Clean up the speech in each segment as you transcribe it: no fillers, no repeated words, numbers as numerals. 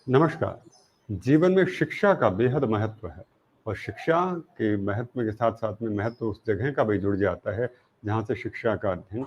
नमस्कार। जीवन में शिक्षा का बेहद महत्व है और शिक्षा के महत्व के साथ-साथ में महत्व उस जगह का भी जुड़ जाता है, जहाँ से शिक्षा का अध्ययन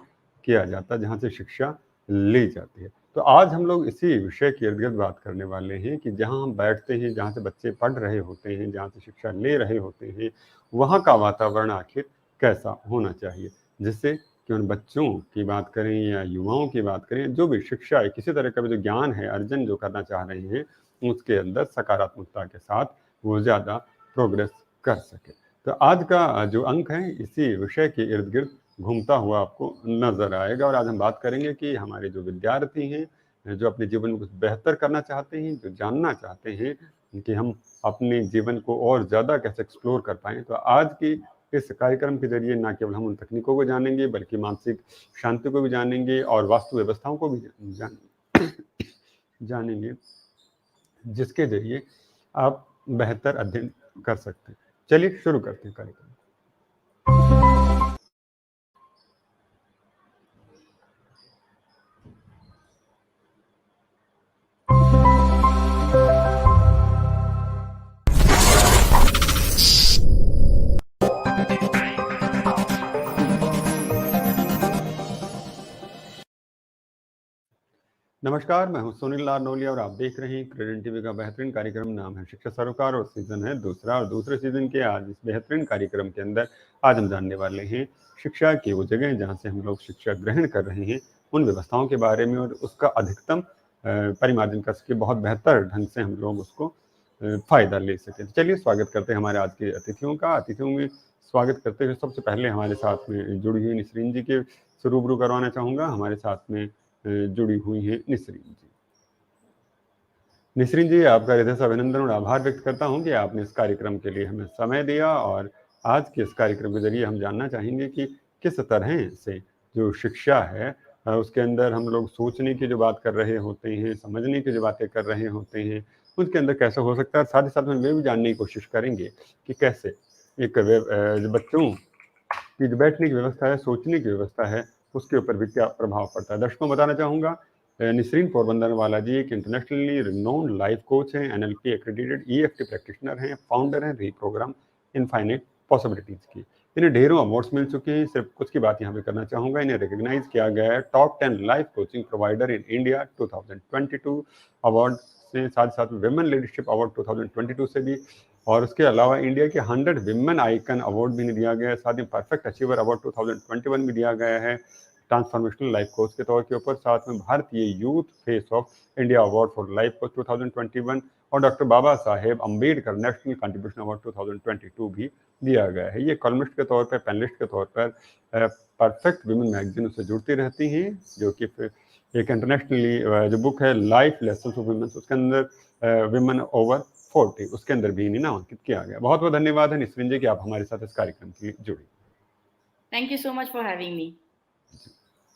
किया जाता है, जहाँ से शिक्षा ली जाती है। तो आज हम लोग इसी विषय के इर्द-गिर्द बात करने वाले हैं कि जहाँ हम बैठते हैं, जहाँ से बच्चे पढ़ रहे होते हैं, जहाँ से शिक्षा ले रहे होते हैं, वहाँ का वातावरण आखिर कैसा होना चाहिए? जिससे कि उन बच्चों की बात करें या युवाओं की बात करें, जो भी शिक्षा है, किसी तरह का भी जो ज्ञान है, अर्जन जो करना चाह रहे हैं, उसके अंदर सकारात्मकता के साथ वो ज़्यादा प्रोग्रेस कर सके। तो आज का जो अंक है इसी विषय के इर्द-गिर्द घूमता हुआ आपको नज़र आएगा और आज हम बात करेंगे कि हमारे जो विद्यार्थी हैं, जो अपने जीवन में कुछ बेहतर करना चाहते हैं, जो जानना चाहते हैं कि हम अपने जीवन को और ज़्यादा कैसे एक्सप्लोर कर पाएँ। तो आज की इस कार्यक्रम के ज़रिए ना केवल हम उन तकनीकों को जानेंगे बल्कि मानसिक शांति को भी जानेंगे और वास्तु व्यवस्थाओं को भी जानेंगे, जिसके ज़रिए आप बेहतर अध्ययन कर सकते हैं। चलिए शुरू करते हैं कार्यक्रम। नमस्कार, मैं हूं सुनील लारनोलिया और आप देख रहे हैं क्रेडेंट टीवी का बेहतरीन कार्यक्रम नाम है शिक्षा सरोकार और सीज़न है दूसरा और दूसरे सीज़न के आज इस बेहतरीन कार्यक्रम के अंदर आज हम जानने वाले हैं शिक्षा की वो जगह जहां से हम लोग शिक्षा ग्रहण कर रहे हैं, उन व्यवस्थाओं के बारे में और उसका अधिकतम परिमार्जन कर सके, बहुत बेहतर ढंग से हम लोग उसको फ़ायदा ले सकें। तो चलिए स्वागत करते हैं हमारे आज के अतिथियों का। अतिथियों में स्वागत करते हुए सबसे पहले हमारे साथ में जुड़ी हुई निसरीन जी के से रूबरू करवाना चाहूँगा। हमारे साथ में जुड़ी हुई हैं निसरीन जी। निसरीन जी, आपका हृदय से अभिनंदन और आभार व्यक्त करता हूँ कि आपने इस कार्यक्रम के लिए हमें समय दिया और आज के इस कार्यक्रम के ज़रिए हम जानना चाहेंगे कि किस तरह से जो शिक्षा है उसके अंदर हम लोग सोचने की जो बात कर रहे होते हैं, समझने की जो बातें कर रहे होते हैं, उसके अंदर कैसा हो सकता है। साथ ही साथ में ये भी जानने की कोशिश करेंगे कि कैसे एक जो बच्चों की जो बैठने की व्यवस्था है, सोचने की व्यवस्था है, उसके ऊपर भी क्या प्रभाव पड़ता है। दर्शकों को बताना चाहूँगा, निसरीन पोरबंदर वाला जी एक इंटरनेशनली रिनोन्ड लाइफ कोच हैं, एनएलपी एक्रेडिटेड ईएफटी प्रैक्टिशनर हैं, फाउंडर हैं रीप्रोग्राम इनफाइनाइट पॉसिबिलिटीज़ की। इन्हें ढेरों अवार्ड्स मिल चुके हैं, सिर्फ कुछ की बात यहाँ पे करना चाहूँगा। इन्हें रिकॉग्नाइज़ किया गया है top 10 life coaching provider in India 2022 award से, साथ ही साथ विमेन लीडरशिप अवार्ड 2022 से भी, और उसके अलावा इंडिया के 100 विमेन आइकन अवार्ड भी दिया गया है। साथ ही परफेक्ट अचीवर अवार्ड 2021 भी दिया गया है ट्रांसफॉर्मेशनल लाइफ कोच के तौर के ऊपर। साथ में भारतीय youth face of India award for life coach 2021 और doctor Baba Saheb Ambedkar national contribution award 2022 भी दिया गया है। ये कॉलमिस्ट के तौर पर, पैनलिस्ट के तौर पर परफेक्ट विमेन मैगजीन से जुड़ती रहती हैं, जो कि एक इंटरनेशनली जो बुक है लाइफ लेसन ऑफ विमेन, उसके अंदर विमेन ओवर 40 उसके अंदर भी इन्हें नामांकित किया गया। बहुत बहुत धन्यवाद है निसरीन जी कि आप हमारे साथ इस कार्यक्रम की जुड़ी। Thank you so much for having me.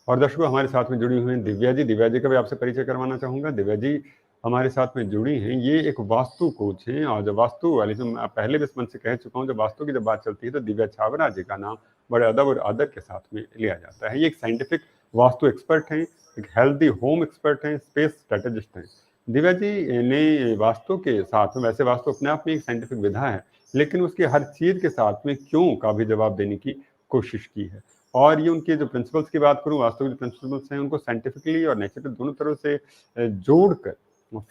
और दर्शकों, हमारे साथ में जुड़ी हुई हैं दिव्या जी। दिव्या जी का भी आपसे परिचय करवाना चाहूँगा। दिव्या जी हमारे साथ में जुड़ी हैं, ये एक वास्तु कोच हैं और जब वास्तु वाली जो मैं पहले भी इस मंच से कह चुका हूँ, जब वास्तु की जब बात चलती है तो दिव्या छाबरा जी का नाम बड़े अदब और आदर के साथ में लिया जाता है। ये एक साइंटिफिक वास्तु एक्सपर्ट हैं, एक हेल्दी होम एक्सपर्ट हैं, स्पेस स्ट्रेटेजिस्ट हैं। दिव्या जी ने वास्तु के साथ में, वैसे वास्तु अपने आप में एक साइंटिफिक विधा है, लेकिन उसके हर चीज़ के साथ में क्यों का भी जवाब देने की कोशिश की है। और ये उनके जो प्रिंसिपल्स की बात करूँ, वास्तु के जो प्रिंसिपल्स हैं, उनको साइंटिफिकली और नेचुरली दोनों तरह से जोड़कर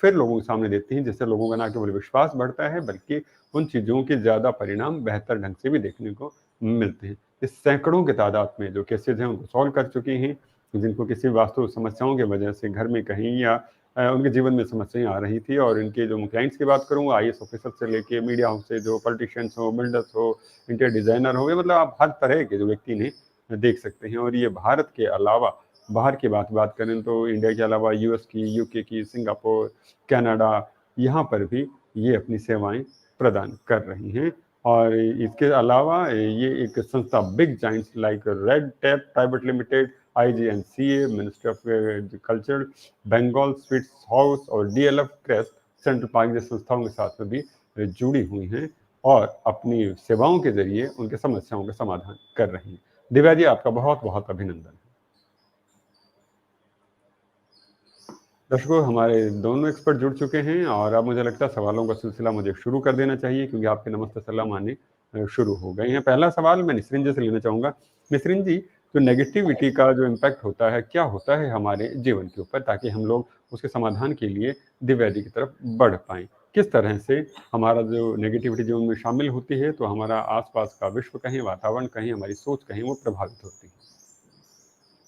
फिर लोगों के सामने देती हैं, जिससे लोगों का ना केवल विश्वास बढ़ता है बल्कि उन चीज़ों के ज़्यादा परिणाम बेहतर ढंग से भी देखने को मिलते हैं। इस सैकड़ों की तादाद में जो केसेज हैं उनको सॉल्व कर चुकी हैं, जिनको किसी वास्तु समस्याओं की वजह से घर में कहीं या उनके जीवन में समस्याएं आ रही थी। और इनके जो क्लाइंट्स की बात करूँ, आईएएस ऑफिसर से लेके मीडिया हाउस से जो पॉलिटिशियंस हो, बिल्डर्स हो, इंटीरियर डिजाइनर हो, मतलब आप हर तरह के जो व्यक्ति ने देख सकते हैं। और ये भारत के अलावा बाहर की बात करें तो इंडिया के अलावा यूएस की, यूके की, सिंगापुर, कनाडा, यहाँ पर भी ये अपनी सेवाएं प्रदान कर रही हैं। और इसके अलावा ये एक संस्था big giants like red tape private limited, IGNCA, ministry of culture, Bengal sweets house और DLF क्रेस्ट सेंट्रल पार्क जैसी संस्थाओं के साथ में भी जुड़ी हुई हैं और अपनी सेवाओं के जरिए उनके समस्याओं का समाधान कर रही हैं। दिव्या जी, आपका बहुत बहुत अभिनंदन। दर्शकों, हमारे दोनों एक्सपर्ट जुड़ चुके हैं और अब मुझे लगता है सवालों का सिलसिला मुझे शुरू कर देना चाहिए, क्योंकि आपके नमस्ते सलाम आने शुरू हो गए हैं। पहला सवाल मैं निसरीन जी से लेना चाहूँगा। निसरीन जी, जो नेगेटिविटी का जो इम्पैक्ट होता है, क्या होता है हमारे जीवन के ऊपर, ताकि हम लोग उसके समाधान के लिए दिव्या जी की तरफ बढ़ पाएँ? किस तरह से हमारा जो नेगेटिविटी जीवन में शामिल होती है, तो हमारा आस-पास का विश्व कहें, वातावरण कहें, हमारी सोच कहें, वो प्रभावित होती है?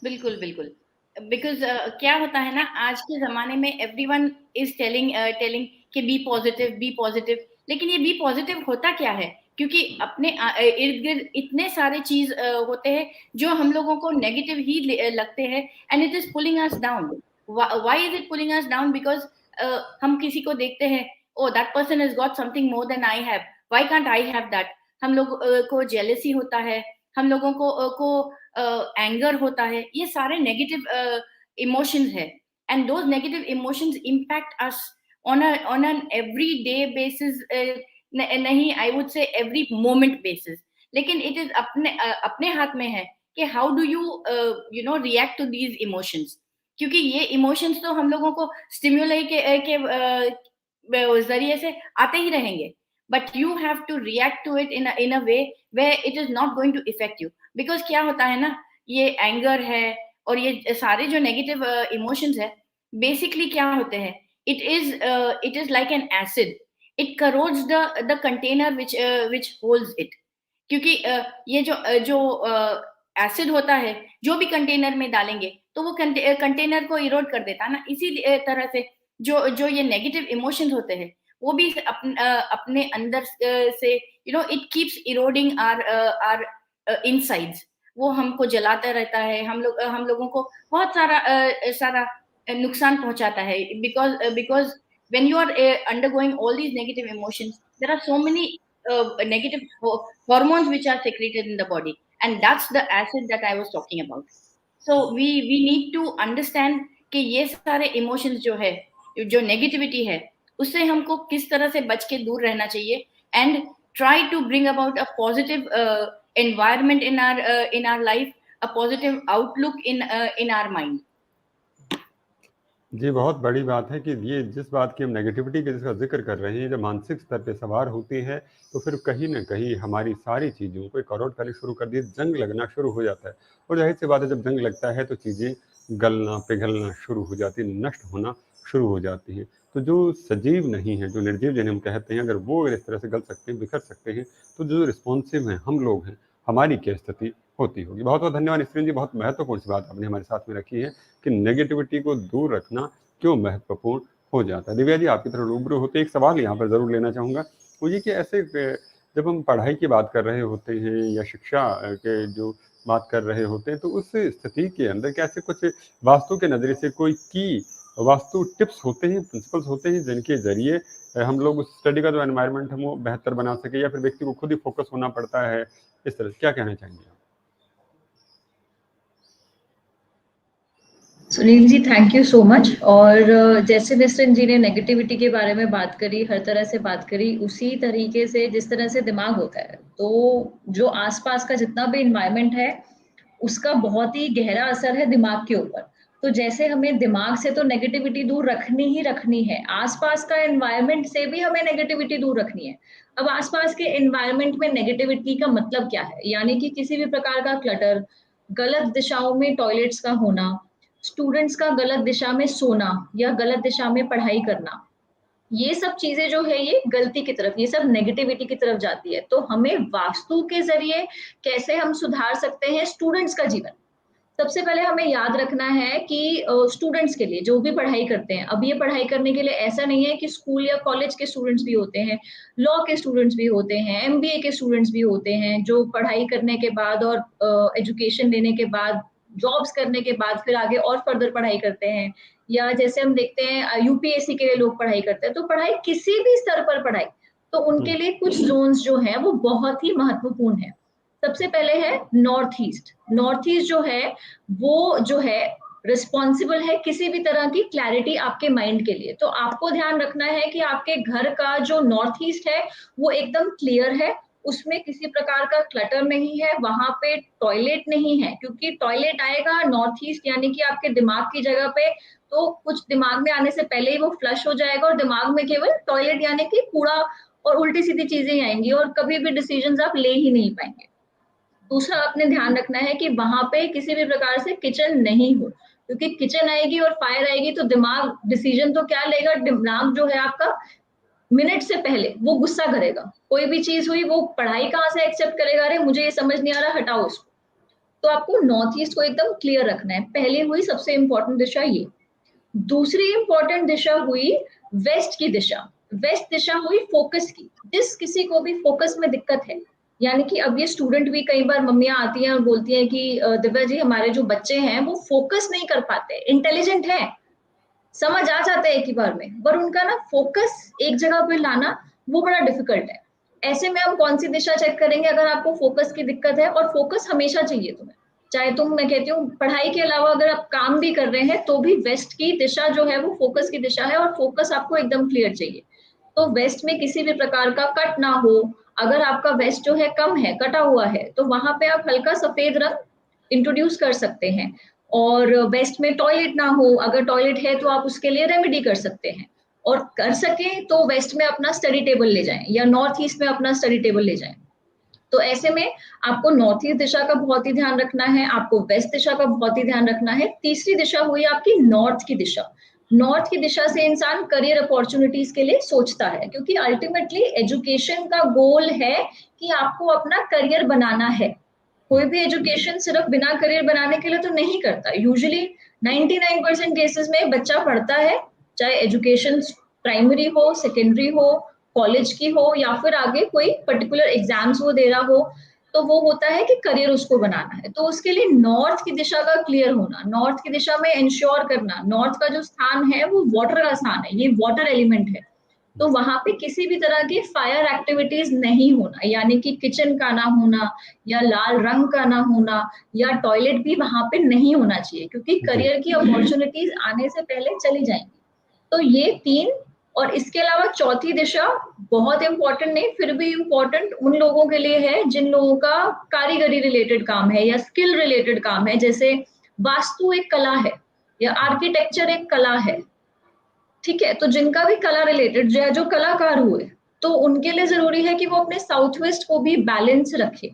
बिल्कुल, बिल्कुल। बिकॉज़ क्या होता है ना, आज के ज़माने में एवरीवन इज़ टेलिंग कि बी पॉज़िटिव, लेकिन ये बी पॉज़िटिव होता क्या है? क्योंकि अपने इर्द-गिर्द इतने सारे चीज़ होते हैं, जो हम लोगों को नेगेटिव ही लगते हैं, and it is pulling us down. Why is it pulling us down? Because हम किसी को देखते हैं, oh that person has got something more than I have, why can't I have that? हम लोग को जेलसी होता है, हम लोगों को एंगर होता है, ये सारे नेगेटिव इमोशंस है, and those negative emotions impact us on an everyday basis, नहीं, I would say every moment basis. लेकिन इट इज अपने हाथ में है कि how do you you know react to these emotions, क्योंकि ये इमोशंस तो हम लोगों को स्टिम्युलेट के जरिए से आते ही रहेंगे, but you have to react to it in a way where it is not going to affect you, because क्या होता है ना, ये एंगर है और ये सारे जो नेगेटिव इमोशंस है, बेसिकली क्या होते हैं, it is like an acid, it crores the container which holds it, क्योंकि ये जो एसिड होता है, जो भी कंटेनर में डालेंगे तो वो कंटेनर को इरोड कर देता है ना, इसी तरह से जो जो ये नेगेटिव इमोशंस होते हैं, वो भी अपने अंदर से it keeps eroding our insides, वो हमको जलाता रहता है, हम लोगों को बहुत सारा नुकसान पहुंचाता है, because when you are undergoing all these negative emotions, there are so many negative hormones which are secreted in the body, and that's the acid that I was talking about. So we need to understand कि ये सारे emotions जो है, जो negativity है, उससे हमको किस तरह से बच के दूर रहना चाहिए, and try to bring about a positive environment in our life, a positive outlook in our mind. जी, बहुत बड़ी बात है कि ये जिस बात की हम नेगेटिविटी के जिसका ज़िक्र कर रहे हैं, जब मानसिक स्तर पे सवार होती है, तो फिर कहीं न कहीं हमारी सारी चीज़ों को करवट करनी शुरू कर दी, जंग लगना शुरू हो जाता है। और ज़ाहिर-सी बात है, जब जंग लगता है तो चीज़ें गलना, पिघलना शुरू हो जाती हैं, नष्ट होना शुरू हो जाती हैं। तो जो सजीव नहीं है, जो निर्जीव जिन्हें हम कहते हैं, अगर वो इस तरह से गल सकते हैं, बिखर सकते हैं, तो जो रिस्पॉन्सिव हैं, हम लोग हैं, हमारी क्या स्थिति होती होगी। बहुत-बहुत धन्यवाद निसरीन जी, बहुत महत्वपूर्ण सी बात आपने हमारे साथ में रखी है कि नेगेटिविटी को दूर रखना क्यों महत्वपूर्ण हो जाता है। दिव्या जी, आपकी तरफ रूबरू होते एक सवाल यहाँ पर ज़रूर लेना चाहूँगा, वो ये कि ऐसे जब हम पढ़ाई की बात कर रहे होते हैं या शिक्षा के जो बात कर रहे होते हैं, तो उस स्थिति के अंदर क्या ऐसे कुछ वास्तु के नज़रिए से कोई वास्तु टिप्स होते हैं, प्रिंसिपल्स होते हैं, जिनके ज़रिए हम लोग उस स्टडी का जो एनवायरनमेंट है वो बेहतर बना सकें, या फिर व्यक्ति को खुद ही फोकस होना पड़ता है? इस तरह से क्या कहना चाहेंगे आप? Sunil ji, thank you so much. और जैसे नितिन जी ने नेगेटिविटी के बारे में बात करी, हर तरह से बात करी, उसी तरीके से जिस तरह से दिमाग होता है, तो जो आसपास का जितना भी इन्वायरमेंट है, उसका बहुत ही गहरा असर है दिमाग के ऊपर। तो जैसे हमें दिमाग से तो नेगेटिविटी दूर रखनी ही रखनी है, आसपास का एनवायरनमेंट से भी हमें नेगेटिविटी दूर रखनी है। अब आसपास के एनवायरनमेंट में नेगेटिविटी का मतलब क्या है? यानी कि किसी भी प्रकार का क्लटर, गलत दिशाओं में टॉयलेट्स का होना, स्टूडेंट्स का गलत दिशा में सोना या गलत दिशा में पढ़ाई करना, ये सब चीजें जो है ये गलती की तरफ, ये सब नेगेटिविटी की तरफ जाती है। तो हमें वास्तु के जरिए कैसे हम सुधार सकते हैं स्टूडेंट्स का जीवन? सबसे पहले हमें याद रखना है कि स्टूडेंट्स के लिए जो भी पढ़ाई करते हैं, अब ये पढ़ाई करने के लिए ऐसा नहीं है कि स्कूल या कॉलेज के स्टूडेंट्स भी होते हैं, लॉ के स्टूडेंट्स भी होते हैं, एमबीए के स्टूडेंट्स भी होते हैं, जो पढ़ाई करने के बाद और एजुकेशन लेने के बाद, जॉब्स करने के बाद फिर आगे और फर्दर पढ़ाई करते हैं, या जैसे हम देखते हैं यूपीएससी के लिए लोग पढ़ाई करते हैं। तो पढ़ाई किसी भी स्तर पर पढ़ाई, तो उनके लिए कुछ जोन्स जो है वो बहुत ही महत्वपूर्ण है। सबसे पहले है नॉर्थ ईस्ट। नॉर्थ ईस्ट जो है वो जो है रिस्पॉन्सिबल है किसी भी तरह की क्लैरिटी आपके माइंड के लिए। तो आपको ध्यान रखना है कि आपके घर का जो नॉर्थ ईस्ट है वो एकदम क्लियर है, उसमें किसी प्रकार का क्लटर नहीं है, वहां पे टॉयलेट नहीं है, क्योंकि टॉयलेट आएगा नॉर्थ ईस्ट यानी कि आपके दिमाग की जगह पे, तो कुछ दिमाग में आने से पहले ही वो फ्लश हो जाएगा और दिमाग में केवल टॉयलेट यानी कि कूड़ा और उल्टी सीधी चीजें ही आएंगी और कभी भी डिसीजंस आप ले ही नहीं पाएंगे। दूसरा आपने ध्यान रखना है कि वहां पे किसी भी प्रकार से किचन नहीं हो, क्योंकि किचन आएगी और फायर आएगी तो दिमाग डिसीजन तो क्या लेगा, दिमाग जो है आपका मिनट से पहले वो गुस्सा करेगा। कोई भी चीज हुई वो पढ़ाई कहाँ से एक्सेप्ट करेगा, अरे मुझे ये समझ नहीं आ रहा, हटाओ इसको। तो आपको नॉर्थ ईस्ट को एकदम क्लियर रखना है। पहले हुई सबसे इंपॉर्टेंट दिशा ये। दूसरी इंपॉर्टेंट दिशा हुई वेस्ट की दिशा। वेस्ट दिशा हुई फोकस की। जिस किसी को भी फोकस में दिक्कत है, यानी कि अब ये स्टूडेंट भी कई बार मम्मियां आती हैं और बोलती हैं कि दिव्या जी हमारे जो बच्चे हैं वो फोकस नहीं कर पाते, इंटेलिजेंट है, समझ आ जाता है एक ही बार में, पर उनका ना फोकस एक जगह पे लाना वो बड़ा डिफिकल्ट है। ऐसे में हम कौन सी दिशा चेक करेंगे अगर आपको फोकस की दिक्कत है, और फोकस हमेशा चाहिए तुम्हें, चाहे तुम, मैं कहती हूँ पढ़ाई के अलावा अगर आप काम भी कर रहे हैं तो भी वेस्ट की दिशा जो है वो फोकस की दिशा है, और फोकस आपको एकदम क्लियर चाहिए। तो वेस्ट में किसी भी प्रकार का कट ना हो। अगर आपका वेस्ट जो है कम है, कटा हुआ है, तो वहां पे आप हल्का सफेद रंग इंट्रोड्यूस कर सकते हैं। और वेस्ट में टॉयलेट ना हो, अगर टॉयलेट है तो आप उसके लिए रेमेडी कर सकते हैं। और कर सके तो वेस्ट में अपना स्टडी टेबल ले जाएं या नॉर्थ ईस्ट में अपना स्टडी टेबल ले जाएं। तो ऐसे में आपको नॉर्थ ईस्ट दिशा का बहुत ही ध्यान रखना है, आपको वेस्ट दिशा का बहुत ही ध्यान रखना है। तीसरी दिशा हुई आपकी नॉर्थ की दिशा। नॉर्थ की दिशा से इंसान करियर अपॉर्चुनिटीज के लिए सोचता है, क्योंकि अल्टीमेटली एजुकेशन का गोल है कि आपको अपना करियर बनाना है। कोई भी एजुकेशन सिर्फ बिना करियर बनाने के लिए तो नहीं करता। यूजुअली 99% केसेस में बच्चा पढ़ता है, चाहे एजुकेशन प्राइमरी हो, सेकेंडरी हो, कॉलेज की हो, या फिर आगे कोई पर्टिकुलर एग्जाम्स वो दे रहा हो, तो वो होता है कि करियर उसको बनाना है। तो उसके लिए नॉर्थ की दिशा का क्लियर होना, नॉर्थ की दिशा में इंश्योर करना, नॉर्थ का जो स्थान है वो वाटर का स्थान है, ये वाटर एलिमेंट है, तो वहां पे किसी भी तरह की फायर एक्टिविटीज नहीं होना, यानी कि किचन का ना होना या लाल रंग का ना होना या टॉयलेट भी वहां पे नहीं होना चाहिए, क्योंकि करियर की अपॉर्चुनिटीज आने से पहले चली जाएंगी। तो ये तीन, और इसके अलावा चौथी दिशा बहुत इंपॉर्टेंट नहीं, फिर भी इंपॉर्टेंट उन लोगों के लिए है जिन लोगों का कारीगरी रिलेटेड काम है या स्किल रिलेटेड काम है, जैसे वास्तु एक कला है या आर्किटेक्चर एक कला है, ठीक है, तो जिनका भी कला रिलेटेड जो कलाकार हुए, तो उनके लिए जरूरी है कि वो अपने साउथ वेस्ट को भी बैलेंस रखे,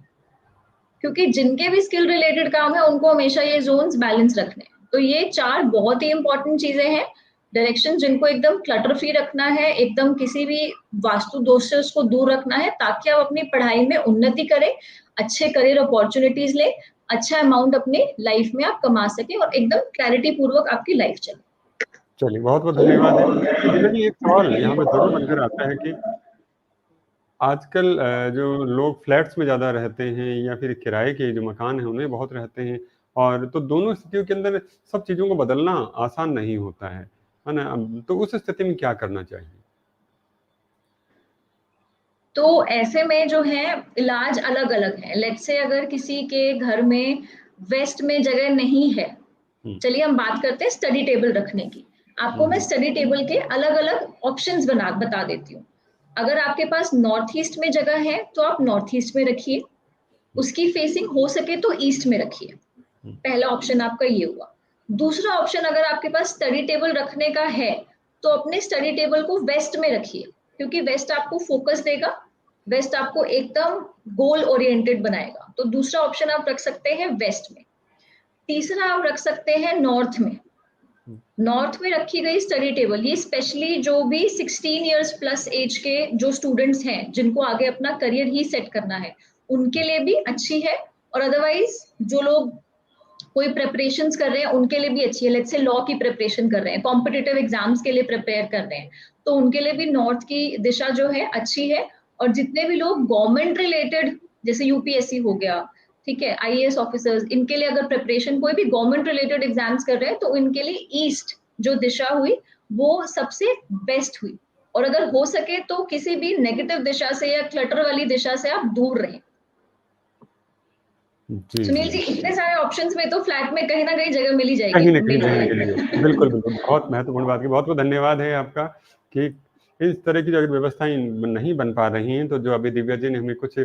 क्योंकि जिनके भी स्किल रिलेटेड काम है उनको हमेशा ये जोन्स बैलेंस रखने हैं। तो ये चार बहुत ही इंपॉर्टेंट चीजें हैं, डायरेक्शन जिनको एकदम क्लटर फ्री रखना है, एकदम किसी भी वास्तु दोष से उसको दूर रखना है, ताकि आप अपनी पढ़ाई में उन्नति करें, अच्छे करियर अपॉर्चुनिटीज ले, अच्छा अमाउंट अपनी लाइफ में आप कमा सके और एकदम क्लैरिटी पूर्वक आपकी लाइफ चले। चलिए, बहुत बहुत धन्यवाद है। तो दिव्या जी, एक सवाल यहाँ पे जरूर बनकर आता है कि आजकल जो लोग फ्लैट्स में ज़्यादा रहते हैं या फिर किराए के जो मकान हैं उनमें बहुत रहते हैं, और तो दोनों स्थितियों के अंदर सब चीज़ों को बदलना आसान नहीं होता है ना? तो उस स्थिति में क्या करना चाहिए? तो ऐसे में जो है इलाज अलग अलग है। लेट्स से अगर किसी के घर में वेस्ट में जगह नहीं है, चलिए हम बात करते हैं स्टडी टेबल रखने की। आपको मैं स्टडी टेबल के अलग अलग ऑप्शंस बता देती हूँ। अगर आपके पास नॉर्थ ईस्ट में जगह है तो आप नॉर्थ ईस्ट में रखिए, उसकी फेसिंग हो सके तो ईस्ट में रखिए। पहला ऑप्शन आपका ये हुआ। दूसरा ऑप्शन, अगर आपके पास स्टडी टेबल रखने का है तो अपने स्टडी टेबल को वेस्ट में रखिए, क्योंकि वेस्ट आपको फोकस देगा, वेस्ट आपको एकदम गोल ओरिएंटेड बनाएगा। तो दूसरा ऑप्शन आप रख सकते हैं वेस्ट में। तीसरा आप रख सकते हैं नॉर्थ में। नॉर्थ में रखी गई स्टडी टेबल, ये स्पेशली जो भी 16 इयर्स प्लस एज के जो स्टूडेंट्स हैं जिनको आगे अपना करियर ही सेट करना है, उनके लिए भी अच्छी है, और अदरवाइज जो लोग कोई प्रिपरेशंस कर रहे हैं उनके लिए भी अच्छी है। लेट्स से लॉ की प्रिपरेशन कर रहे हैं, कॉम्पिटिटिव एग्जाम्स के लिए प्रिपेयर कर रहे हैं, तो उनके लिए भी नॉर्थ की दिशा जो है अच्छी है। और जितने भी लोग गवर्नमेंट रिलेटेड, जैसे यूपीएससी हो गया, ठीक है, आईएएस ऑफिसर्स, इनके लिए अगर प्रिपरेशन कोई भी गवर्नमेंट रिलेटेड एग्जाम्स कर रहे हैं तो इनके लिए ईस्ट जो दिशा हुई वो सबसे बेस्ट हुई। और अगर हो सके तो किसी भी नेगेटिव दिशा से या क्लटर वाली दिशा से आप दूर रहें। सुनील जी, इतने सारे ऑप्शंस में तो फ्लैट में कहीं ना कहीं जगह मिल ही जाएगी, कहीं ना कहीं जगह के लिए बिल्कुल बिल्कुल, बहुत महत्वपूर्ण बात की, बहुत बहुत धन्यवाद है आपका कि इस तरह की जो अगर व्यवस्थाएं नहीं बन पा रही हैं, तो जो अभी दिव्या जी ने हमें कुछ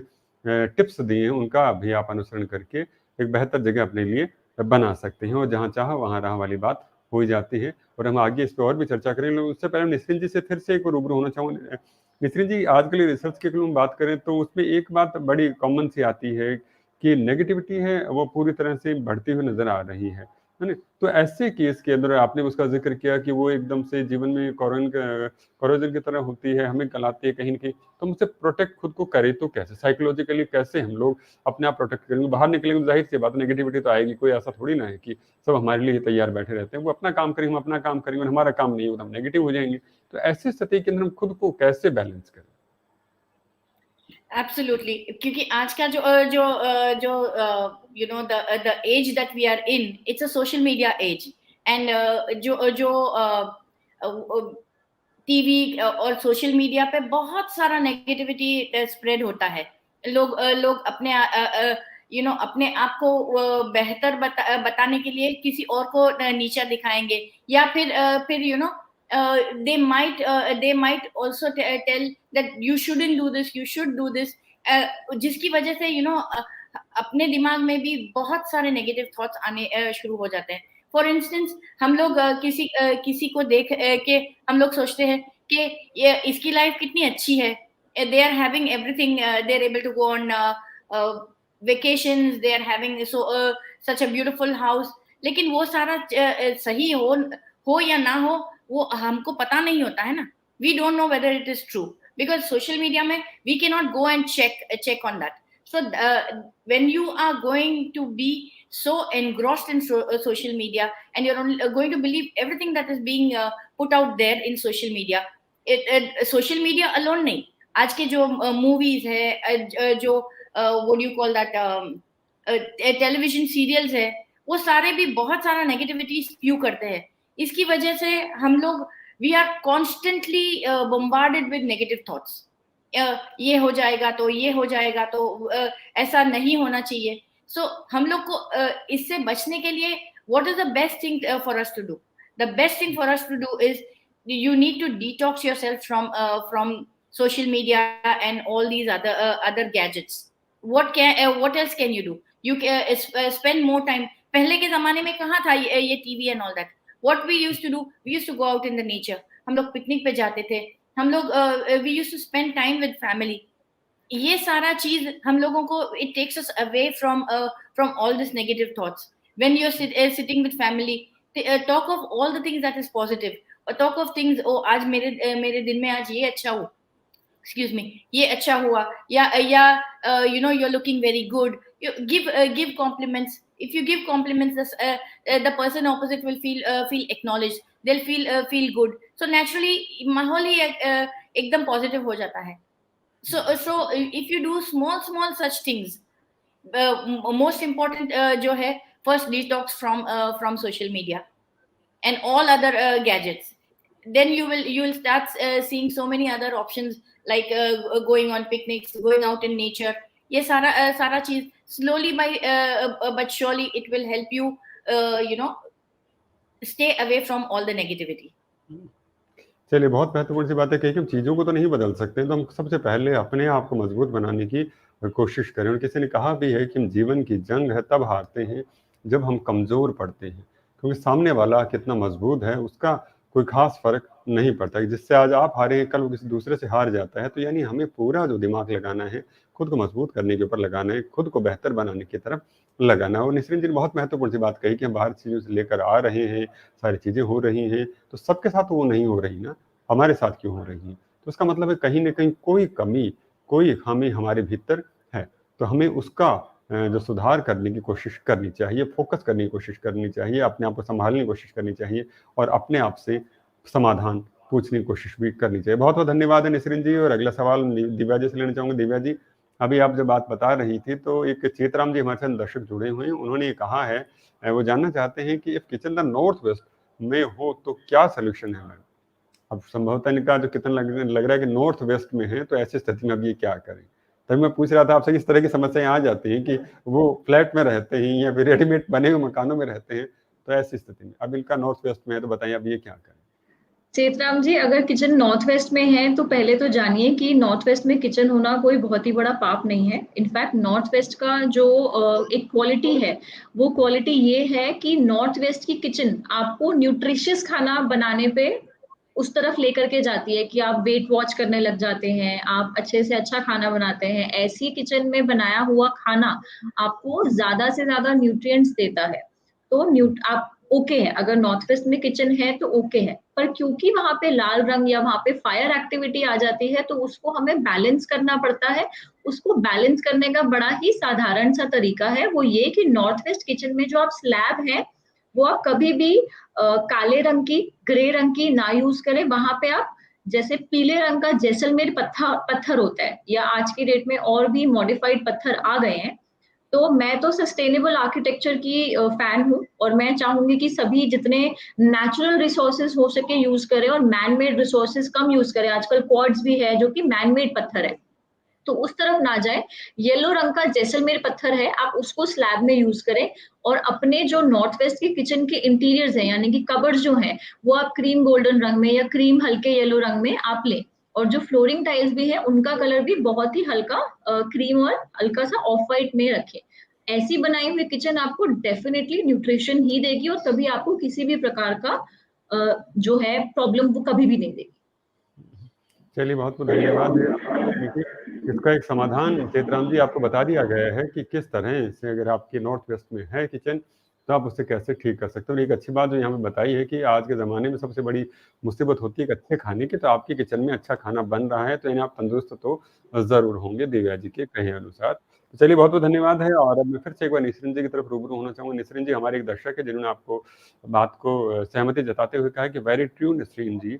टिप्स दिए हैं, उनका भी आप अनुसरण करके एक बेहतर जगह अपने लिए बना सकते हैं, और जहाँ चाहा वहाँ रहा वाली बात हो ही जाती है। और हम आगे इस पर और भी चर्चा करेंगे। उससे पहले निसरीन जी से फिर से एक रूबरू होना चाहूँगा। निसरीन जी, आजकल रिसर्च की अगर हम बात करें तो उसमें एक बात बड़ी कॉमन सी आती है कि नेगेटिविटी है वो पूरी तरह से बढ़ती हुई नजर आ रही है ना? तो ऐसे केस के अंदर आपने उसका जिक्र किया कि वो एकदम से जीवन में कोरोजन की तरह होती है, हमें गलाती है कहीं न कहीं। तो हमसे प्रोटेक्ट खुद को करें तो कैसे? साइकोलॉजिकली कैसे हम लोग अपने आप प्रोटेक्ट करेंगे? बाहर निकलेंगे तो ज़ाहिर-सी बात है नेगेटिविटी तो आएगी, कोई ऐसा थोड़ी ना है कि सब हमारे लिए तैयार बैठे रहते हैं। वो अपना काम करेंगे, हम अपना काम करेंगे, और हमारा काम नहीं होगा, हम नेगेटिव हो जाएँगे। तो ऐसी स्थिति के अंदर हम खुद को कैसे बैलेंस करें? एब्सोल्युटली, क्योंकि आज का जो you know the age that we are in, it's a social media age. And जो जो टीवी और सोशल मीडिया पे बहुत सारा नेगेटिविटी स्प्रेड होता है। लोग अपने अपने आप को बेहतर बताने के लिए किसी और को नीचा दिखाएंगे, या फिर they might also tell that you shouldn't do this, you should do this, जिसकी वजह से अपने दिमाग में भी बहुत सारे नेगेटिव थॉट्स आने शुरू हो जाते हैं। फॉर इंस्टेंस, हम लोग किसी को देख के हम लोग सोचते हैं कि ये इसकी लाइफ कितनी अच्छी है, they are having everything, they are able to go on vacations, they are having such a beautiful house. लेकिन वो सारा सही हो या ना हो, वो हमको पता नहीं होता है ना। We don't know whether it is true, because social media में we can not go and check on that. So when you are going to be so engrossed in social media, and you're only, going to believe everything that is being put out there in social media, social media alone नहीं, आज के जो movies है, जो what do you call that, television serials है, वो सारे भी बहुत सारा नेगेटिविटी स्प्यू करते हैं। इसकी वजह से हम लोग we are constantly bombarded with negative thoughts. ये हो जाएगा तो ये हो जाएगा, तो ऐसा नहीं होना चाहिए। सो हम लोग को इससे बचने के लिए what is the best thing for us to do? The best thing for us to do is you need to detox yourself from social media and all these other gadgets. What else can you do? You can spend more time. पहले के जमाने में कहाँ था ये TV and all that? What we used to do, we used to go out in the nature. हम लोग picnic पे जाते थे, हम लोग we used to spend time with family. ये सारा चीज हम लोगों को it takes us away from all this negative thoughts. When you're sitting with family, talk of all the things that is positive, or talk of things, oh आज मेरे दिन में आज ये अच्छा हुआ, excuse me, ये अच्छा हुआ, या you're looking very good. You give compliments. If you give compliments, the person opposite will feel acknowledged. They'll feel good. So naturally माहौल ही एकदम positive हो जाता है. So if you do small such things, most important जो है, first detox from social media and all other gadgets. Then you will start seeing so many other options, like going on picnics, going out in nature. ये सारा चीज slowly but surely it will help you stay away from all the negativity. चलिए, बहुत महत्वपूर्ण सी बात है कि हम चीज़ों को तो नहीं बदल सकते, तो हम सबसे पहले अपने आप को मजबूत बनाने की कोशिश करें। और किसी ने कहा भी है कि हम जीवन की जंग है तब हारते हैं जब हम कमज़ोर पड़ते हैं, क्योंकि सामने वाला कितना मजबूत है उसका कोई खास फ़र्क नहीं पड़ता। जिससे आज आप हारे हैं, कल वो किसी दूसरे से हार जाता है। तो यानी हमें पूरा जो दिमाग लगाना है, खुद को मजबूत करने के ऊपर लगाना है, खुद को बेहतर बनाने की तरफ लगाना है। और निसरीन जी ने बहुत महत्वपूर्ण सी बात कही कि हम बाहर चीज़ों से लेकर आ रहे हैं, सारी चीज़ें हो रही हैं, तो सबके साथ वो नहीं हो रही ना, हमारे साथ क्यों हो रही है? तो इसका मतलब है कहीं न कहीं कोई कमी, कोई खामी हमारे भीतर है। तो हमें उसका जो सुधार करने की कोशिश करनी चाहिए, फ़ोकस करने की कोशिश करनी चाहिए, अपने आप को सँभालने की कोशिश करनी चाहिए, और अपने आप से समाधान पूछने की कोशिश भी करनी चाहिए। बहुत-बहुत धन्यवाद है निसरीन जी। और अगला सवाल दिव्या जी से लेना चाहूँगा। दिव्या जी, अभी आप जब बात बता रही थी तो एक चेतराम जी हमारे साथ दर्शक जुड़े हुए हैं। उन्होंने ये कहा है, वो जानना चाहते हैं कि if kitchen the north west में हो तो क्या सॉल्यूशन है मैम? अब संभवतः इनका जो कितना लग रहा है कि नॉर्थ वेस्ट में है, तो ऐसी स्थिति में अब ये क्या करें? तभी मैं पूछ रहा था आपसे, इस तरह की समस्याएं आ जाती हैं कि वो फ्लैट में रहते हैं या फिर रेडीमेड बने हुए मकानों में रहते हैं, तो ऐसी स्थिति में अब इनका नॉर्थ वेस्ट में है, तो बताइए अब ये क्या करें? चेतराम जी, अगर किचन नॉर्थ वेस्ट में है तो पहले तो जानिए कि नॉर्थ वेस्ट में किचन होना कोई बहुत ही बड़ा पाप नहीं है। इनफैक्ट नॉर्थ वेस्ट का जो एक क्वालिटी है, वो क्वालिटी ये है कि नॉर्थ वेस्ट की किचन आपको न्यूट्रिशियस खाना बनाने पे उस तरफ लेकर के जाती है कि आप वेट वॉच करने लग जाते हैं, आप अच्छे से अच्छा खाना बनाते हैं। ऐसी किचन में बनाया हुआ खाना आपको ज्यादा से ज्यादा न्यूट्रिएंट्स देता है। तो आप ओके है, अगर नॉर्थ वेस्ट में किचन है तो ओके है, पर क्योंकि वहां पे लाल रंग या वहां पे फायर एक्टिविटी आ जाती है तो उसको हमें बैलेंस करना पड़ता है। उसको बैलेंस करने का बड़ा ही साधारण सा तरीका है, वो ये कि नॉर्थ वेस्ट किचन में जो आप स्लैब है वो आप कभी भी काले रंग की, ग्रे रंग की ना यूज करें। वहां पे आप जैसे पीले रंग का जैसलमेर पत्थर होता है, या आज की डेट में और भी मॉडिफाइड पत्थर आ गए हैं। तो मैं तो सस्टेनेबल आर्किटेक्चर की फैन हूँ, और मैं चाहूंगी कि सभी जितने नेचुरल रिसोर्सेज हो सके यूज करें और मैन मेड रिसोर्सेज कम यूज करें। आजकल क्वार्ट्ज भी है जो कि मैन मेड पत्थर है, तो उस तरफ ना जाए। येलो रंग का जैसलमेर पत्थर है, आप उसको स्लैब में यूज करें। और अपने जो नॉर्थ वेस्ट के किचन के इंटीरियर्स हैं, यानी कि कबर्ड जो है, वो आप क्रीम गोल्डन रंग में या क्रीम हल्के येलो रंग में आप लें। और जो फ्लोरिंग टाइल्स भी है उनका कलर भी बहुत ही हल्का क्रीम और हल्का सा ऑफ व्हाइट में रखें। ऐसी बनाई हुई किचन आपको डेफिनेटली न्यूट्रिशन ही देगी, और कभी आपको किसी भी प्रकार का जो है प्रॉब्लम वो कभी भी नहीं देगी। चलिए, बहुत बहुत धन्यवाद। देखिए, इसका एक समाधान चेतराम जी आपको बता दिया गया है कि किस तरह से अगर आपके नॉर्थ वेस्ट में है किचन तो आप उसे कैसे ठीक कर सकते हो। और एक अच्छी बात जो यहाँ पे बताई है कि आज के ज़माने में सबसे बड़ी मुसीबत होती है एक अच्छे खाने की, तो आपके किचन में अच्छा खाना बन रहा है तो यानी आप तंदुरुस्त तो ज़रूर होंगे दिव्या जी के कहे अनुसार। तो चलिए, बहुत बहुत धन्यवाद है। और अब मैं फिर से एक बार निसरिन जी की तरफ रूबरू होना चाहूँगा। निसरिन जी हमारे एक दर्शक है जिन्होंने आपको बात को सहमति जताते हुए कहा कि very true निसरिन ji,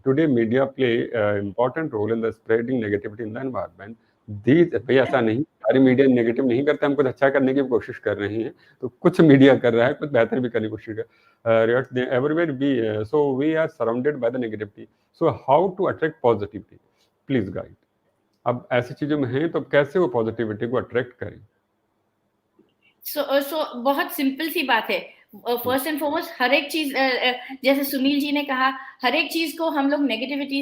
today media play important role in the spreading negativity in the environment. भाई ऐसा नहीं, सारी मीडिया नेगेटिव नहीं करते, हम कुछ अच्छा करने की कोशिश कर रहे हैं, तो कुछ मीडिया कर रहा है, कुछ बेहतर भी करने की कोशिश कर everywhere we so we are surrounded by the negativity, so how to attract positivity, please guide। अब ऐसी चीजों में हैं तो कैसे वो पॉजिटिविटी को अट्रैक्ट करें? बहुत सिंपल सी बात है। फर्स्ट एंड फॉरमोस्ट हर एक चीज, जैसे सुनील जी ने कहा, हर एक चीज को हम लोग नेगेटिविटी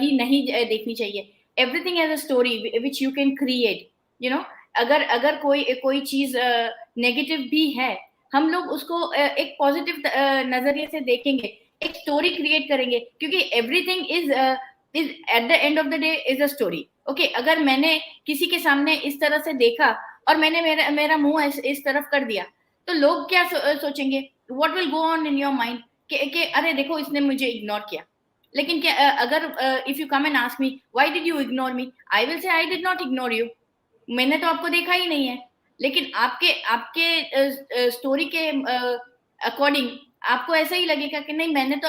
ही नहीं देखनी चाहिए। Everything as a story which you can create, you know. अगर अगर कोई चीज नेगेटिव भी है, हम लोग उसको एक पॉजिटिव नजरिए से देखेंगे, एक स्टोरी क्रिएट करेंगे, क्योंकि everything is at the end of the day is a story. Okay, अगर मैंने किसी के सामने इस तरह से देखा और मैंने मेरा मुंह इस तरफ कर दिया, तो लोग क्या सोचेंगे? What will go on in your mind कि अरे देखो, इसने मुझे इग्नोर किया। लेकिन क्या अगर if you come and ask me why did you ignore me, I will say I did not ignore you, मैंने तो आपको देखा ही नहीं है। लेकिन आपके आपके स्टोरी के अकॉर्डिंग आपको ऐसा ही लगेगा कि नहीं, मैंने तो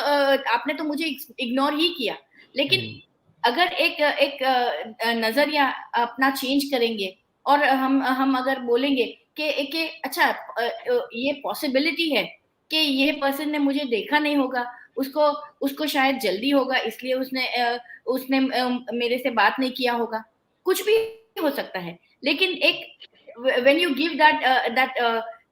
आपने तो मुझे इग्नोर ही किया। लेकिन अगर एक नजरिया अपना चेंज करेंगे और हम अगर बोलेंगे कि अच्छा, ये पॉसिबिलिटी है कि ये पर्सन ने मुझे देखा नहीं होगा, उसको उसको शायद जल्दी होगा, इसलिए उसने मेरे से बात नहीं किया होगा, कुछ भी हो सकता है। लेकिन एक when you give that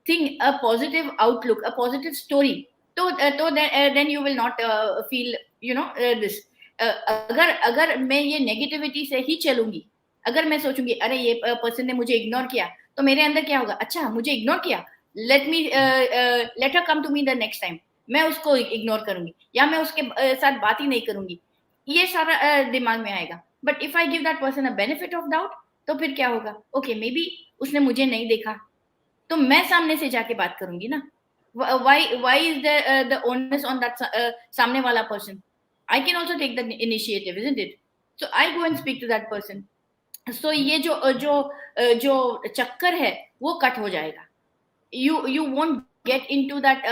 thing a positive outlook, a positive story, तो then you will not feel, you know, this अगर मैं ये नेगेटिविटी से ही चलूंगी, अगर मैं सोचूंगी अरे ये पर्सन ने मुझे इग्नोर किया, तो मेरे अंदर क्या होगा? अच्छा, मुझे इग्नोर किया, let her come to me the next time, मैं उसको इग्नोर करूंगी या मैं उसके साथ बात ही नहीं करूंगी, ये सारा दिमाग में आएगा। But if I give that person a benefit of doubt, तो फिर क्या होगा? ओके, मे बी उसने मुझे नहीं देखा, तो मैं सामने से जाके बात करूंगी ना। why is the onus on that सामने वाला person? I can also take the initiative, isn't it? So I go and speak to that person. So ये जो चक्कर है वो कट हो जाएगा। You won't get into that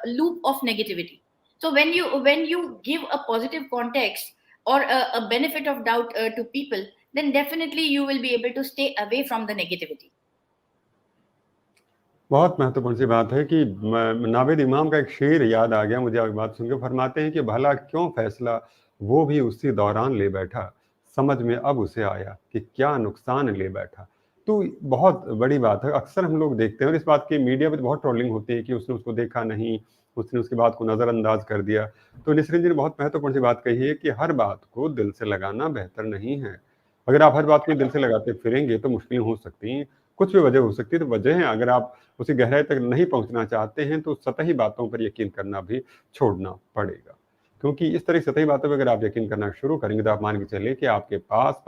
loop of negativity. So when you give a positive context or a benefit of doubt to people, then definitely you will be able to stay away from the negativity. बहुत महत्वपूर्ण सी बात है कि नावेद इमाम का एक शेर याद आ गया मुझे आपकी बात सुनकर। फरमाते हैं कि भला क्यों फैसला वो भी उसी दौरान ले बैठा, समझ में अब उसे आया कि क्या नुकसान ले बैठा। तो बहुत बड़ी बात है, अक्सर हम लोग देखते हैं और इस बात की मीडिया पे बहुत ट्रोलिंग होती है कि उसने उसको देखा नहीं, उसने उसकी बात को नज़रअंदाज कर दिया। तो निसरीन जी ने बहुत महत्वपूर्ण सी बात कही है कि हर बात को दिल से लगाना बेहतर नहीं है। अगर आप हर बात को दिल से लगाते फिरेंगे तो मुश्किलें हो सकती हैं, कुछ भी वजह हो सकती है। तो वजह है, अगर आप उसी गहराई तक नहीं पहुंचना चाहते हैं तो सतही बातों पर यकीन करना भी छोड़ना पड़ेगा। क्योंकि इस तरह की सतही बातों पर अगर आप यकीन करना शुरू करेंगे तो आप मान के चलिए कि आपके पास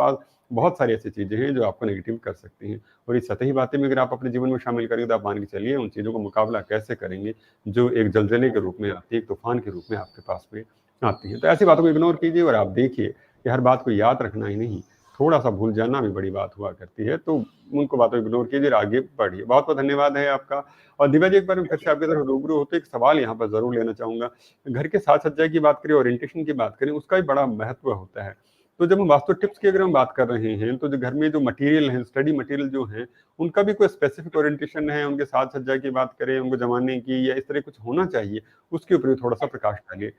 बहुत सारी ऐसी चीज़ें हैं जो आपको नेगेटिव कर सकती हैं। और ये सतही बातें भी अगर आप अपने जीवन में शामिल करेंगे तो आप मान के चलिए उन चीज़ों का मुकाबला कैसे करेंगे जो एक ज़लज़ले के रूप में आती है, एक तूफ़ान के रूप में आपके पास में आती हैं। तो ऐसी बातों को इग्नोर कीजिए और आप देखिए कि हर बात को याद रखना ही नहीं, थोड़ा-सा भूल जाना भी बड़ी बात हुआ करती है। तो उनको बातों को इग्नोर कीजिए और आगे बढ़िए। बहुत-बहुत धन्यवाद है आपका। और दिव्या जी, एक बार मैं फिर से आपकी तरफ रूबरू होते एक सवाल यहाँ पर ज़रूर लेना चाहूँगा। घर के साज-सज्जा की बात करें, ओरिएंटेशन की बात करें, उसका भी बड़ा महत्व होता है। तो जब हम वास्तु टिप्स की अगर हम बात कर रहे हैं, तो जो घर में जो मटीरियल हैं, स्टडी मटीरियल जो हैं, उनका भी कोई स्पेसिफिक ओरिएंटेशन है? उनके साज-सज्जा की बात करें, उनको जमाने की, या इस तरह कुछ होना चाहिए, उसके ऊपर भी थोड़ा-सा प्रकाश डालिए।